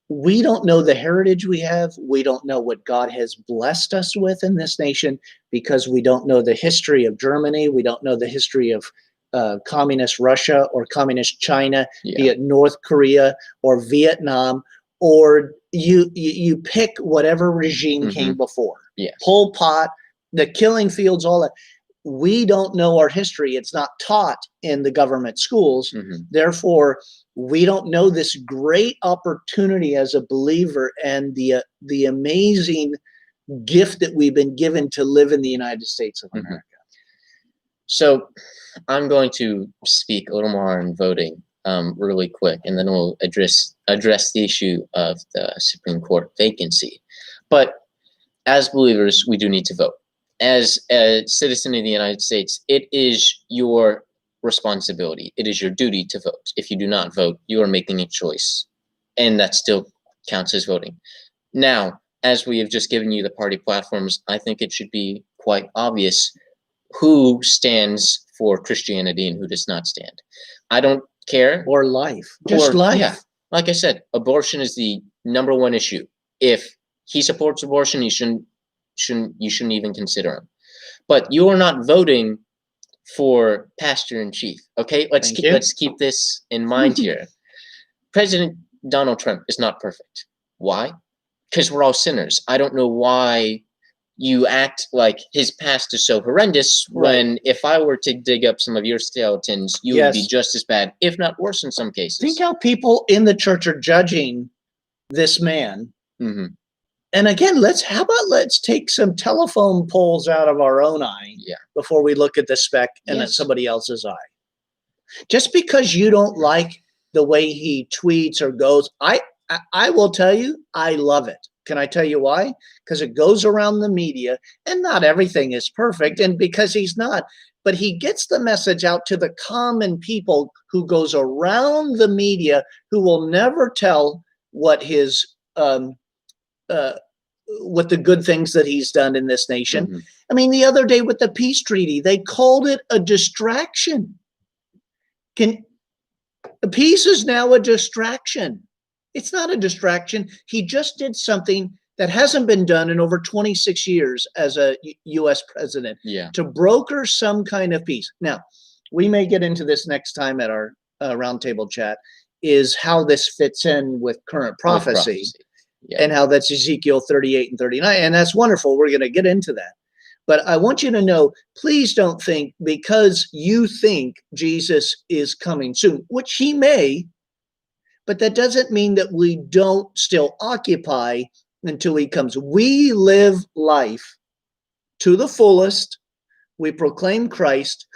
we don't know the heritage we have. We don't know what God has blessed us with in this nation because we don't know the history of Germany. We don't know the history of communist Russia or communist China, be it North Korea or Vietnam, or you pick whatever regime came before. Pol Pot, the killing fields, all that. We don't know our history. It's not taught in the government schools. Therefore, we don't know this great opportunity as a believer and the amazing gift that we've been given to live in the United States of America.
So I'm going to speak a little more on voting really quick, and then we'll address the issue of the Supreme Court vacancy. But as believers, we do need to vote. As a citizen of the United States, it is your responsibility. It is your duty to vote. If you do not vote, you are making a choice, and that still counts as voting. Now, as we have just given you the party platforms, I think it should be quite obvious who stands for Christianity and who does not stand. I don't care.
Or life. Just life.
Yeah. Like I said, abortion is the number one issue. If he supports abortion, you shouldn't even consider him. But you are not voting for pastor in chief. Okay, let's keep this in mind here. Donald Trump is not perfect. Why? Because we're all sinners. I don't know why you act like his past is so horrendous when if I were to dig up some of your skeletons, you would be just as bad, if not worse in some cases.
Think how people in the church are judging this man. And again, let's take some telephone poles out of our own eye before we look at the speck in somebody else's eye. Just because you don't like the way he tweets or goes, I will tell you, I love it. Can I tell you why? Because it goes around the media, and not everything is perfect, and because he's not, but he gets the message out to the common people who goes around the media, who will never tell what his what the good things that he's done in this nation. I mean, the other day with the peace treaty, they called it a distraction. Peace is now a distraction. It's not a distraction. He just did something that hasn't been done in over 26 years as a U.S. president to broker some kind of peace. Now, we may get into this next time at our roundtable chat, is how this fits in with current prophecy. And how that's Ezekiel 38 and 39. And that's wonderful. We're going to get into that. But I want you to know, please don't think because you think Jesus is coming soon, which he may, but that doesn't mean that we don't still occupy until he comes. We live life to the fullest. We proclaim Christ.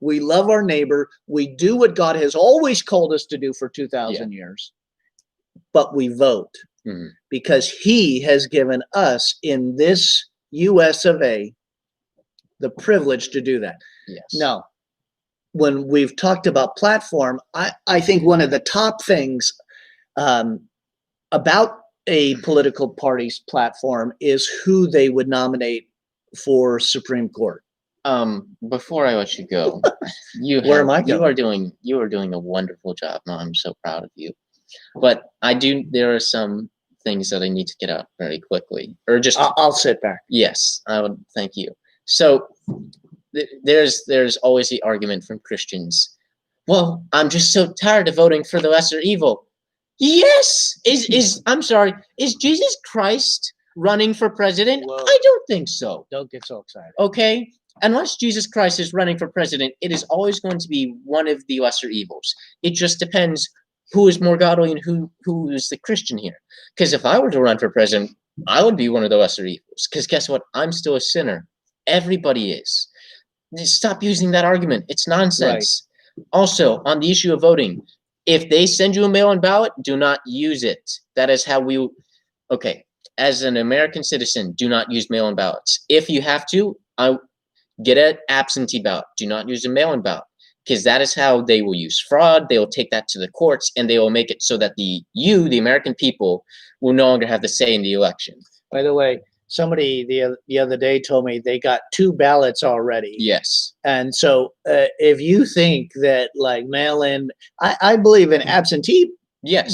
We love our neighbor. We do what God has always called us to do for 2,000 years. But we vote because he has given us in this US of A the privilege to do that. Now, when we've talked about platform, I think one of the top things about a political party's platform is who they would nominate for Supreme Court.
Before I let you go,
Where am I going?
You are doing a wonderful job. No, I'm so proud of you. But there are some things that I need to get out very quickly, or just
I'll sit back.
Yes, I would. Thank you. So there's always the argument from Christians. Well, I'm just so tired of voting for the lesser evil. Yes, I'm sorry. Is Jesus Christ running for president?
Whoa.
I don't think so.
Don't get so excited.
Okay. Unless Jesus Christ is running for president, it is always going to be one of the lesser evils. It just depends who is more godly and who is the Christian here. Because if I were to run for president, I would be one of the lesser evils. Because guess what? I'm still a sinner. Everybody is. Just stop using that argument. It's nonsense. Right. Also, on the issue of voting, if they send you a mail-in ballot, do not use it. That is how we... Okay, as an American citizen, do not use mail-in ballots. If you have to, get an absentee ballot. Do not use a mail-in ballot. Because that is how they will use fraud. They will take that to the courts, and they will make it so that the American people, will no longer have the say in the election.
By the way, somebody the other day told me they got 2 ballots already.
Yes.
And so if you think that like mail-in, I believe in absentee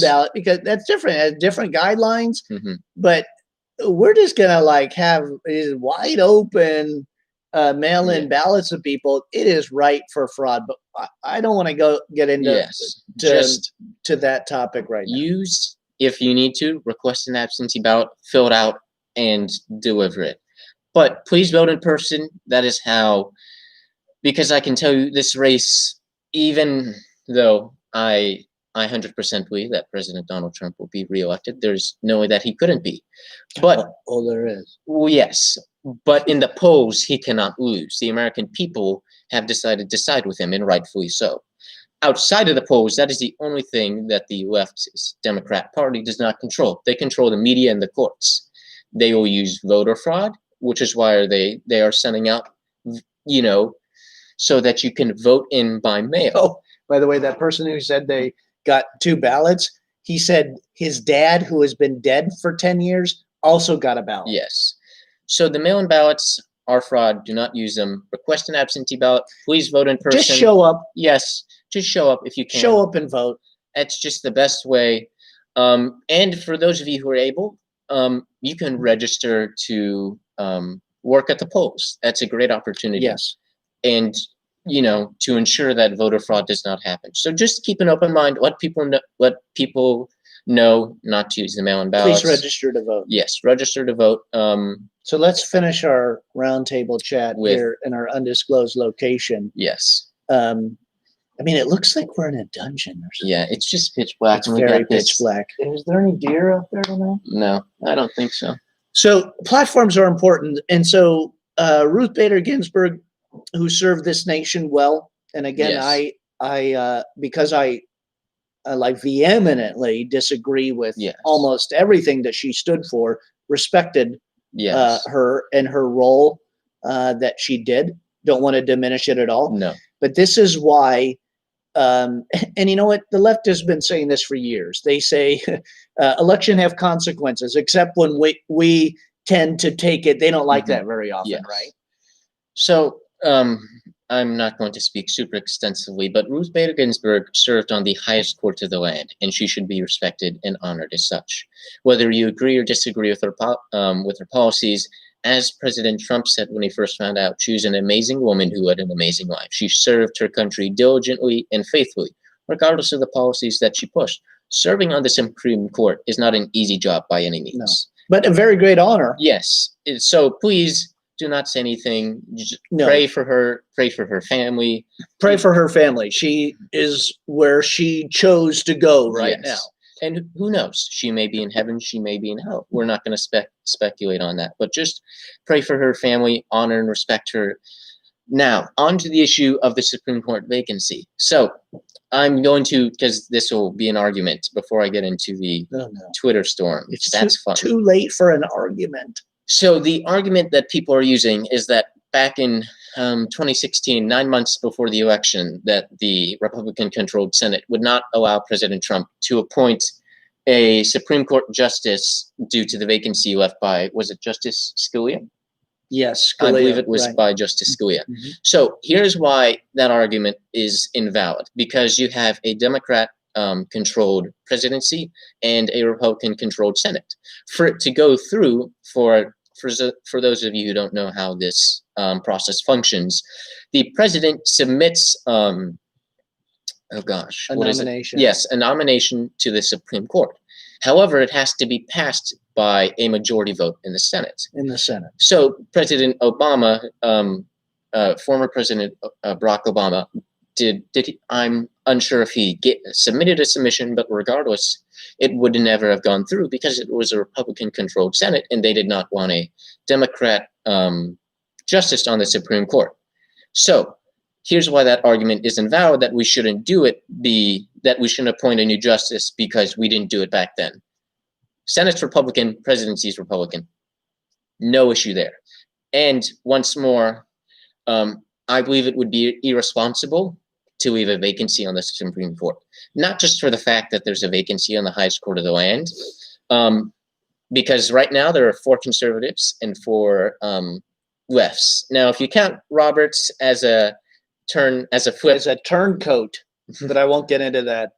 ballot because that's different. It has different guidelines. But we're just going to like have wide open mail-in ballots of people. It is ripe for fraud, but I don't want to get into to that topic right now.
If you need to, request an absentee ballot, fill it out, and deliver it. But please vote in person. That is how, because I can tell you this race, even though I 100% believe that President Donald Trump will be reelected, there's no way that he couldn't be. But
there is.
Well, yes. But in the polls, he cannot lose. The American people have decided to side with him, and rightfully so. Outside of the polls, that is the only thing that the leftist Democrat Party does not control. They control the media and the courts. They will use voter fraud, which is why they are sending out, so that you can vote in by mail.
Oh, by the way, that person who said they got 2 ballots, he said his dad, who has been dead for 10 years, also got a ballot.
Yes. So the mail-in ballots are fraud. Do not use them. Request an absentee ballot. Please vote in person.
Just show up.
Yes. Just show up if you can.
Show up and vote.
That's just the best way. And for those of you who are able, you can register to work at the polls. That's a great opportunity.
Yes.
And, to ensure that voter fraud does not happen. So just keep an open mind. Let people No, not to use the mail-in ballots.
Please register to vote.
Yes, register to vote.
So let's finish our roundtable chat
With-
here in our undisclosed location.
Yes.
I mean, it looks like we're in a dungeon or something.
Yeah, it's just pitch black.
It's
and we
very
got this-
pitch black. Is there any deer out there tonight?
No, I don't think so.
So platforms are important. And so Ruth Bader Ginsburg, who served this nation well, and again,
Yes.
I because I like vehemently disagree with
Yes.
almost everything that she stood for, respected
Yes.
her and her role that she did. Don't want to diminish it at all.
No.
But this is why, and you know what? The left has been saying this for years. They say election have consequences, except when we tend to take it. They don't like that very often,
Yes.
right?
So I'm not going to speak super extensively, but Ruth Bader Ginsburg served on the highest court of the land, and she should be respected and honored as such. Whether you agree or disagree with her policies, as President Trump said when he first found out, she was an amazing woman who had an amazing life. She served her country diligently and faithfully, regardless of the policies that she pushed. Serving on the Supreme Court is not an easy job by any means.
No. But a very great honor.
Yes. So please do not say anything. Just
No.
pray for her. Pray for her family.
Pray for her family. She is where she chose to go right
Yes.
now.
And who knows? She may be in heaven. She may be in hell. We're not going to speculate on that. But just pray for her family, honor and respect her. Now, on to the issue of the Supreme Court vacancy. So I'm going to, because this will be an argument before I get into the Twitter storm.
It's
That's fun.
too late for an argument.
So the argument that people are using is that back in 2016, 9 months before the election, that the Republican-controlled Senate would not allow President Trump to appoint a Supreme Court justice due to the vacancy left by, was it Justice Scalia?
Yes,
I believe
Scalia,
it was
right.
by Justice Scalia.
Mhm.
So here's why that argument is invalid. Because you have a Democrat-controlled presidency and a Republican-controlled Senate. For it to go through, for those of you who don't know how this process functions, the president submits,
A nomination.
Yes, a nomination to the Supreme Court. However, it has to be passed by a majority vote in the Senate.
In the Senate.
So President Obama, former President Barack Obama, I'm unsure if he submitted a submission, but regardless, it would never have gone through because it was a Republican-controlled Senate, and they did not want a Democrat justice on the Supreme Court. So here's why that argument is invalid, that we shouldn't do it, that we shouldn't appoint a new justice because we didn't do it back then. Senate's Republican, presidency's Republican. No issue there. And once more, I believe it would be irresponsible to leave a vacancy on the Supreme Court. Not just for the fact that there's a vacancy on the highest court of the land, because right now there are 4 conservatives and 4 lefts. Now, if you count Roberts as a flip,
As a turncoat, but I won't get into that.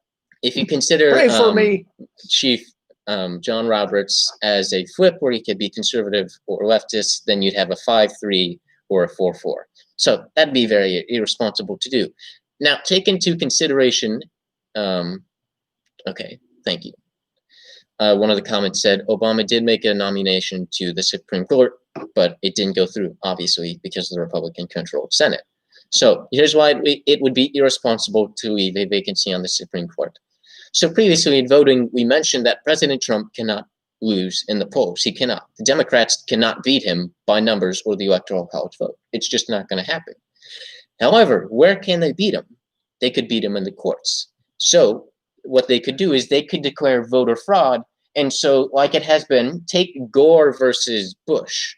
if you consider
Pray for me.
Chief John Roberts as a flip where he could be conservative or leftist, then you'd have a 5-3 or a 4-4. So that'd be very irresponsible to do. Now, take into consideration, okay, thank you. One of the comments said, Obama did make a nomination to the Supreme Court, but it didn't go through, obviously, because of the Republican-controlled Senate. So here's why it would be irresponsible to leave a vacancy on the Supreme Court. So previously in voting, we mentioned that President Trump cannot lose in the polls. He cannot. The Democrats cannot beat him by numbers or the Electoral College vote. It's just not going to happen. However, where can they beat him? They could beat him in the courts. So what they could do is they could declare voter fraud. And so, like it has been, take Gore versus Bush.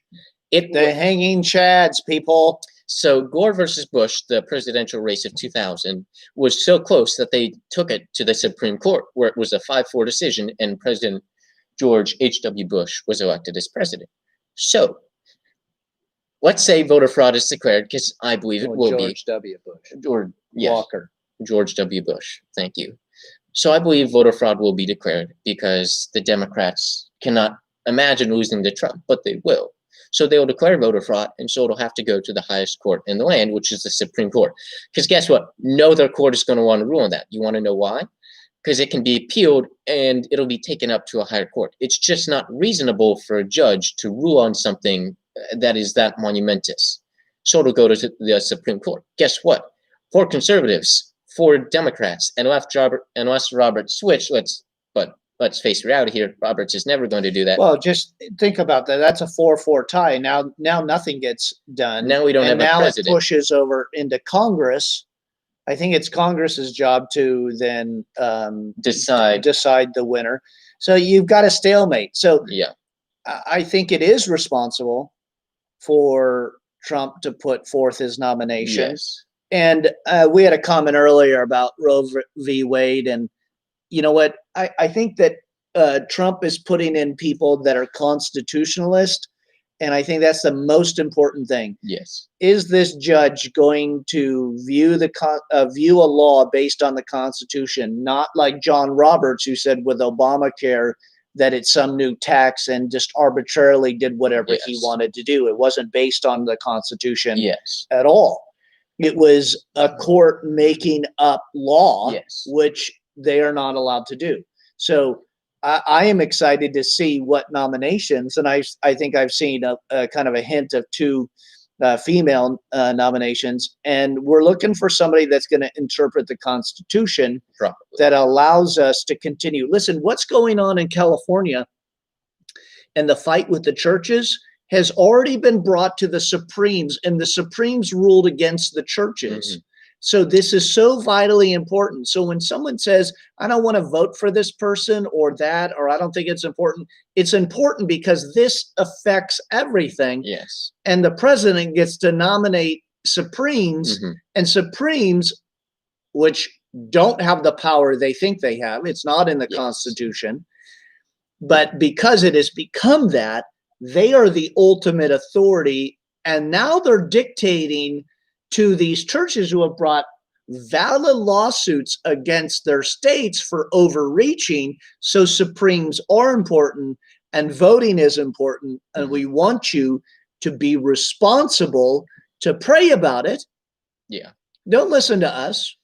The hanging chads, people.
So Gore versus Bush, the presidential race of 2000, was so close that they took it to the Supreme Court, where it was a 5-4 decision, and President George H.W. Bush was elected as president. So let's say voter fraud is declared, because I believe it will
George W. Bush.
Walker. George W. Bush. Thank you. So I believe voter fraud will be declared because the Democrats cannot imagine losing to Trump, but they will. So they will declare voter fraud, and so it'll have to go to the highest court in the land, which is the Supreme Court. Because guess what? No other court is going to want to rule on that. You want to know why? because it can be appealed and it'll be taken up to a higher court. It's just not reasonable for a judge to rule on something that is that monumentous. So it'll go to the Supreme Court. Guess what? For conservatives, for Democrats, unless Roberts switch, let's face reality here. Roberts is never going to do that.
Well, just think about that. That's a 4-4 tie. Now nothing gets done.
Now we don't have a president.
Now it pushes over into Congress. I think it's Congress's job to then decide the winner. So you've got a stalemate. So
yeah,
I think it is responsible for Trump to put forth his nomination.
Yes.
And we had a comment earlier about Roe v. Wade. And you know what? I think that Trump is putting in people that are constitutionalist. And I think that's the most important thing.
Yes.
Is this judge going to view a law based on the Constitution, not like John Roberts, who said with Obamacare that it's some new tax and just arbitrarily did whatever
Yes.
he wanted to do? It wasn't based on the Constitution
Yes.
at all. It was a court making up law,
Yes.
which they are not allowed to do. So I am excited to see what nominations, and I think I've seen a kind of a hint of 2 female nominations, and we're looking for somebody that's going to interpret the Constitution
Probably.
that allows us to continue. Listen, what's going on in California and the fight with the churches has already been brought to the Supremes, and the Supremes ruled against the churches.
Mhm.
So this is so vitally important. So when someone says, I don't want to vote for this person or that, or I don't think it's important because this affects everything.
Yes.
And the president gets to nominate Supremes,
Mhm.
and Supremes, which don't have the power they think they have. It's not in the
Yes.
Constitution. But because it has become that, they are the ultimate authority. And now they're dictating to these churches who have brought valid lawsuits against their states for overreaching. So Supremes are important and voting is important. And we want you to be responsible to pray about it.
Yeah.
Don't listen to us.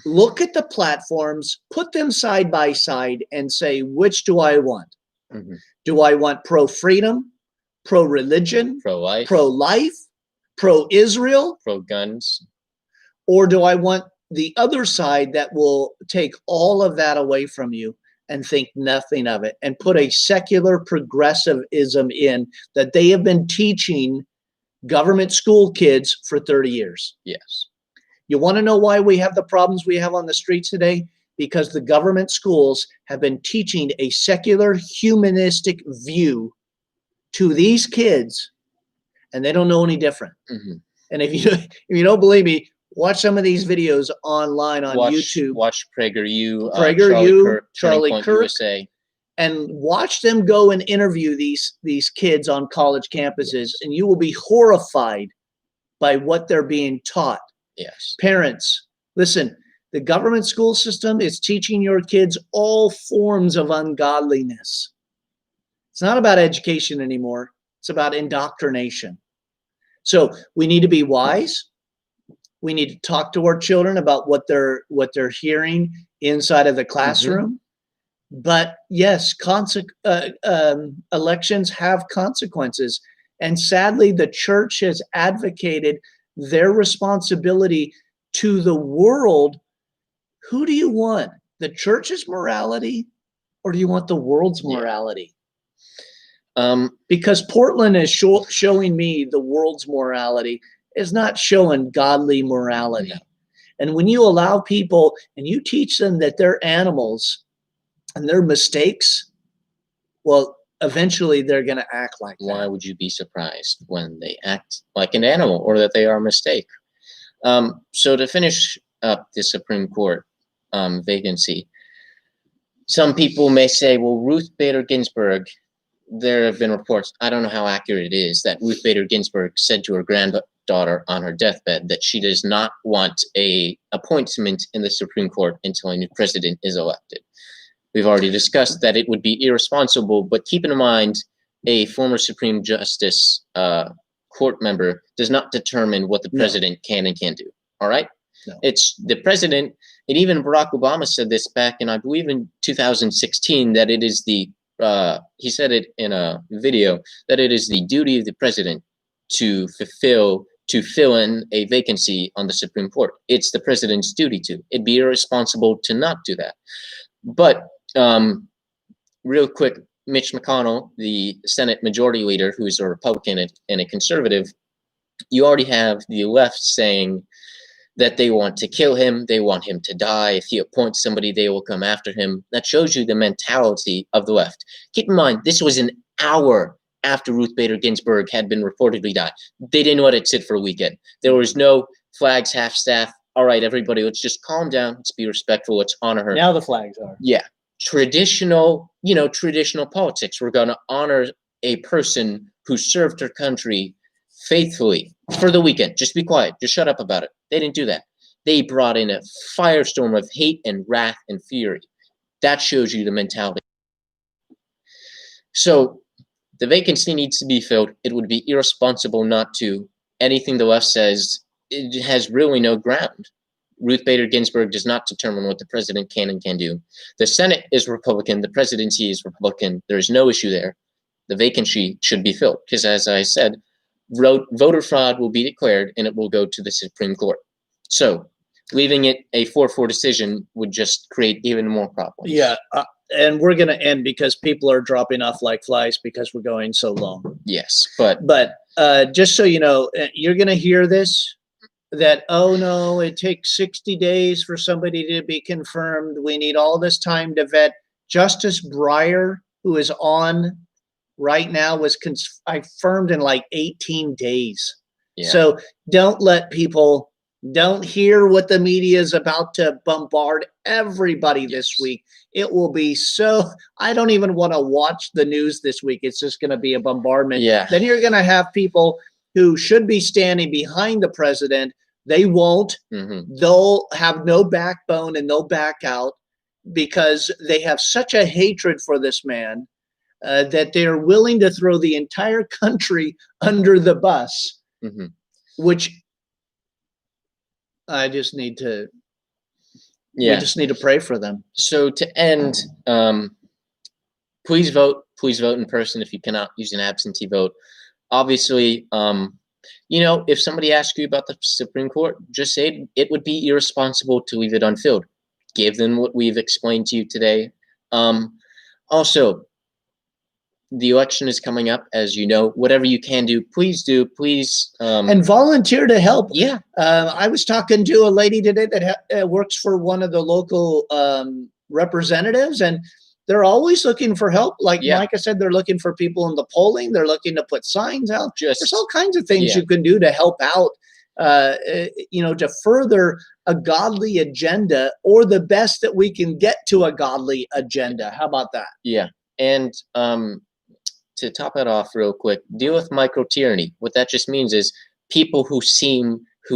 Look at the platforms, put them side by side and say, which do I want?
Mm-hmm.
Do I want pro-freedom, pro-religion,
Pro-life,
pro-life, pro-Israel,
pro-guns?
Or do I want the other side that will take all of that away from you and think nothing of it and put a secular progressivism in that they have been teaching government school kids for 30 years?
Yes.
You want to know why we have the problems we have on the streets today? Because the government schools have been teaching a secular humanistic view to these kids, and they don't know any different. Mm-hmm. And if you don't believe me, watch some of these videos online on YouTube.
Watch PragerU,
Charlie Kirk,
USA.
And watch them go and interview these kids on college campuses, yes. And you will be horrified by what they're being taught.
Yes.
Parents, listen, the government school system is teaching your kids all forms of ungodliness. It's not about education anymore. It's about indoctrination. So we need to be wise. We need to talk to our children about what they're hearing inside of the classroom. Mm-hmm. But yes, elections have consequences. And sadly, the church has advocated their responsibility to the world. Who do you want? The church's morality, or do you want the world's morality? Because Portland is showing me the world's morality is not showing godly morality. No. And when you allow people and you teach them that they're animals and they're mistakes, well, eventually they're going to act like that.
Why would you be surprised when they act like an animal or that they are a mistake? So to finish up the Supreme Court vacancy, some people may say, well, Ruth Bader Ginsburg, there have been reports, I don't know how accurate it is, that Ruth Bader Ginsburg said to her granddaughter on her deathbed that she does not want an appointment in the Supreme Court until a new president is elected. We've already discussed that it would be irresponsible, but keep in mind, a former Supreme Justice court member does not determine what the president can and can't do. All right?
No.
It's the president, and even Barack Obama said this back in, I believe, in 2016, that it is the, he said it in a video, that it is the duty of the president to fill in a vacancy on the Supreme Court. It's the president's duty to. It'd be irresponsible to not do that. But real quick, Mitch McConnell, the Senate Majority Leader, who's a Republican and a conservative, you already have the left saying that they want to kill him, they want him to die. If he appoints somebody, they will come after him. That shows you the mentality of the left. Keep in mind, this was an hour after Ruth Bader Ginsburg had been reportedly died. They didn't let it sit for a weekend. There was no flags, half-staff. All right, everybody, let's just calm down. Let's be respectful. Let's honor her.
Now the flags are.
Yeah. Traditional politics. We're going to honor a person who served her country faithfully for the weekend. Just be quiet. Just shut up about it. They didn't do that. They brought in a firestorm of hate and wrath and fury. That shows you the mentality. So the vacancy needs to be filled. It would be irresponsible not to. Anything the left says, it has really no ground. Ruth Bader Ginsburg does not determine what the president can and can't do. The Senate is Republican. The presidency is Republican. There is no issue there. The vacancy should be filled because, as I said, voter fraud will be declared and it will go to the Supreme Court. So leaving it a 4-4 decision would just create even more problems.
Yeah. And we're going to end because people are dropping off like flies because we're going so long.
Yes. But
just so you know, you're going to hear this, that, oh no, it takes 60 days for somebody to be confirmed. We need all this time to vet. Justice Breyer, who is on right now, was confirmed in like 18 days. Yeah. So don't hear what the media is about to bombard everybody this week. It will be I don't even want to watch the news this week. It's just going to be a bombardment.
Yeah.
Then you're going to have people who should be standing behind the president. They won't. Mm-hmm. They'll have no backbone and they'll back out because they have such a hatred for this man that they're willing to throw the entire country under the bus, mm-hmm. which I just need to. Yeah. We just need to pray for them.
So to end, please vote. Please vote in person if you cannot use an absentee vote. Obviously, if somebody asks you about the Supreme Court, just say it would be irresponsible to leave it unfilled. Give them what we've explained to you today. Also, the election is coming up, as you know. Whatever you can do, please do. Please
and volunteer to help.
Yeah,
I was talking to a lady today that works for one of the local representatives, and they're always looking for help. Like Micah said, they're looking for people in the polling. They're looking to put signs out. There's all kinds of things you can do to help out. To further a godly agenda, or the best that we can get to a godly agenda. How about that?
Yeah, and to top it off real quick, deal with micro-tyranny. What that just means is people who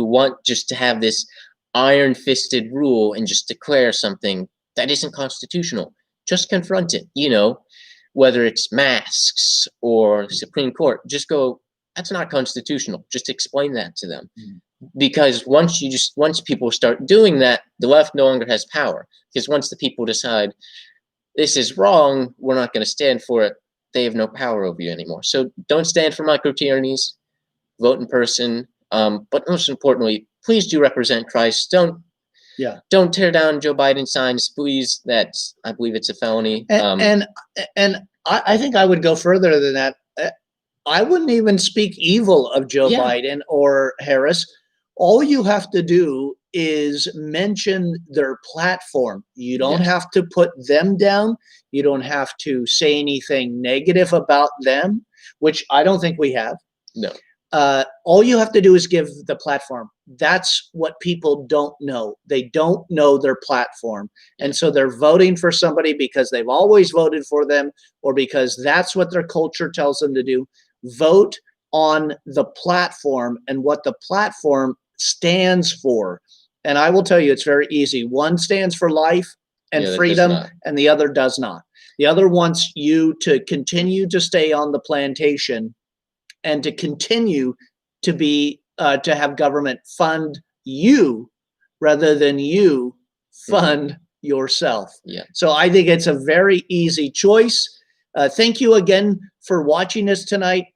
want just to have this iron-fisted rule and just declare something that isn't constitutional. Just confront it, whether it's masks or Supreme Court, just go, that's not constitutional. Just explain that to them. Mm-hmm. Because once people start doing that, the left no longer has power. Because once the people decide this is wrong, we're not going to stand for it, they have no power over you anymore. So don't stand for micro-tyrannies, vote in person. But most importantly, please do represent Christ. Don't tear down Joe Biden signs, please. I believe it's a felony.
And I think I would go further than that. I wouldn't even speak evil of Joe Biden or Harris. All you have to do is mention their platform. You don't have to put them down. You don't have to say anything negative about them, which I don't think we have.
No.
All you have to do is give the platform. That's what people don't know. They don't know their platform. And so they're voting for somebody because they've always voted for them, or because that's what their culture tells them to do. Vote on the platform and what the platform stands for. And I will tell you, it's very easy. One stands for life and freedom, and the other does not. The other wants you to continue to stay on the plantation and to continue to be to have government fund you rather than you fund yourself.
Yeah.
So I think it's a very easy choice. Thank you again for watching us tonight.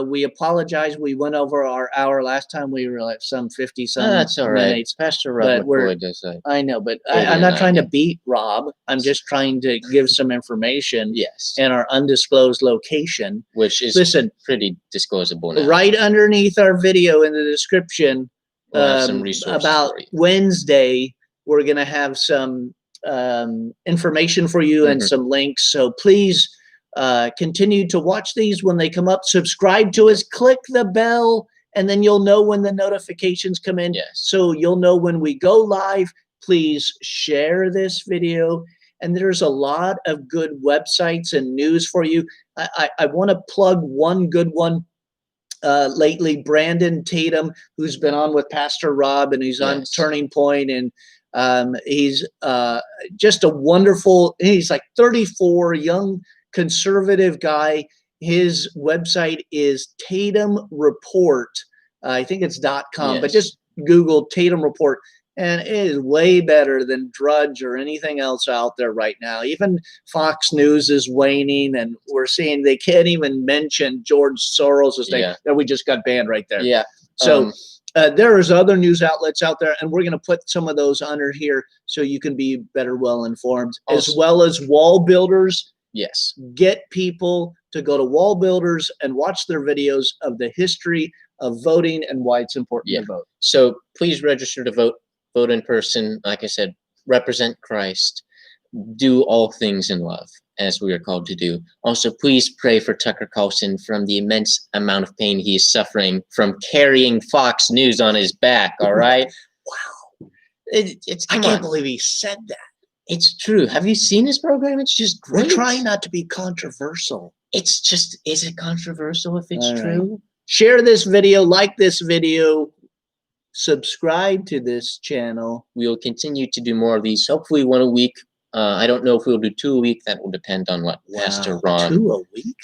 We apologize. We went over our hour last time. We were at some 50 some
That's all right.
minutes.
Pastor
but
Rob
we're-
McCoy does that.
I know, but
Earlier
I'm not
than
trying
I
to beat Rob. I'm just trying to give some information
Yes.
and our undisclosed location.
Which is
Listen,
pretty disclosable now.
right underneath our video in the description,
We'll have some resources
about
for you.
Wednesday, we're going to have some information for you and
Mhm.
some links. So please continue to watch these when they come up. Subscribe to us, click the bell, and then you'll know when the notifications come in.
Yes.
So you'll know when we go live. Please share this video. And there's a lot of good websites and news for you. I want to plug one good one. Lately, Brandon Tatum, who's been on with Pastor Rob, and he's on
Yes.
Turning Point, and he's just a wonderful. He's like 34, young conservative guy. His website is Tatum Report. I think it's .com, but
Yes.
just Google Tatum Report. And it is way better than Drudge or anything else out there right now. Even Fox News is waning, and we're seeing they can't even mention George Soros' name.
Yeah.
That we just got banned right there.
Yeah.
So there's other news outlets out there, and we're going to put some of those under here so you can be better well informed, as
Also-
well as Wall Builders.
Yes.
Get people to go to Wall Builders and watch their videos of the history of voting and why it's important
Yeah.
to vote.
So please register to vote. Vote in person. Like I said, represent Christ. Do all things in love, as we are called to do. Also, please pray for Tucker Carlson from the immense amount of pain he is suffering from carrying Fox News on his back. All right.
Wow.
It's
I
come
can't
on.
believe he said that.
It's true. Have you seen his program? It's just great.
We're trying not to be controversial.
It's just, is it controversial if it's
All right.
true?
Share this video, like this video, subscribe to this channel.
We'll continue to do more of these. Hopefully, one a week. I don't know if we'll do 2 a week. That will depend on what Pastor Ron.
2 a week?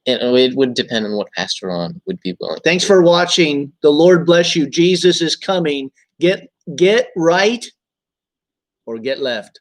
It would depend on what Pastor Ron would be willing.
Thanks for watching. The Lord bless you. Jesus is coming. Get right or get left.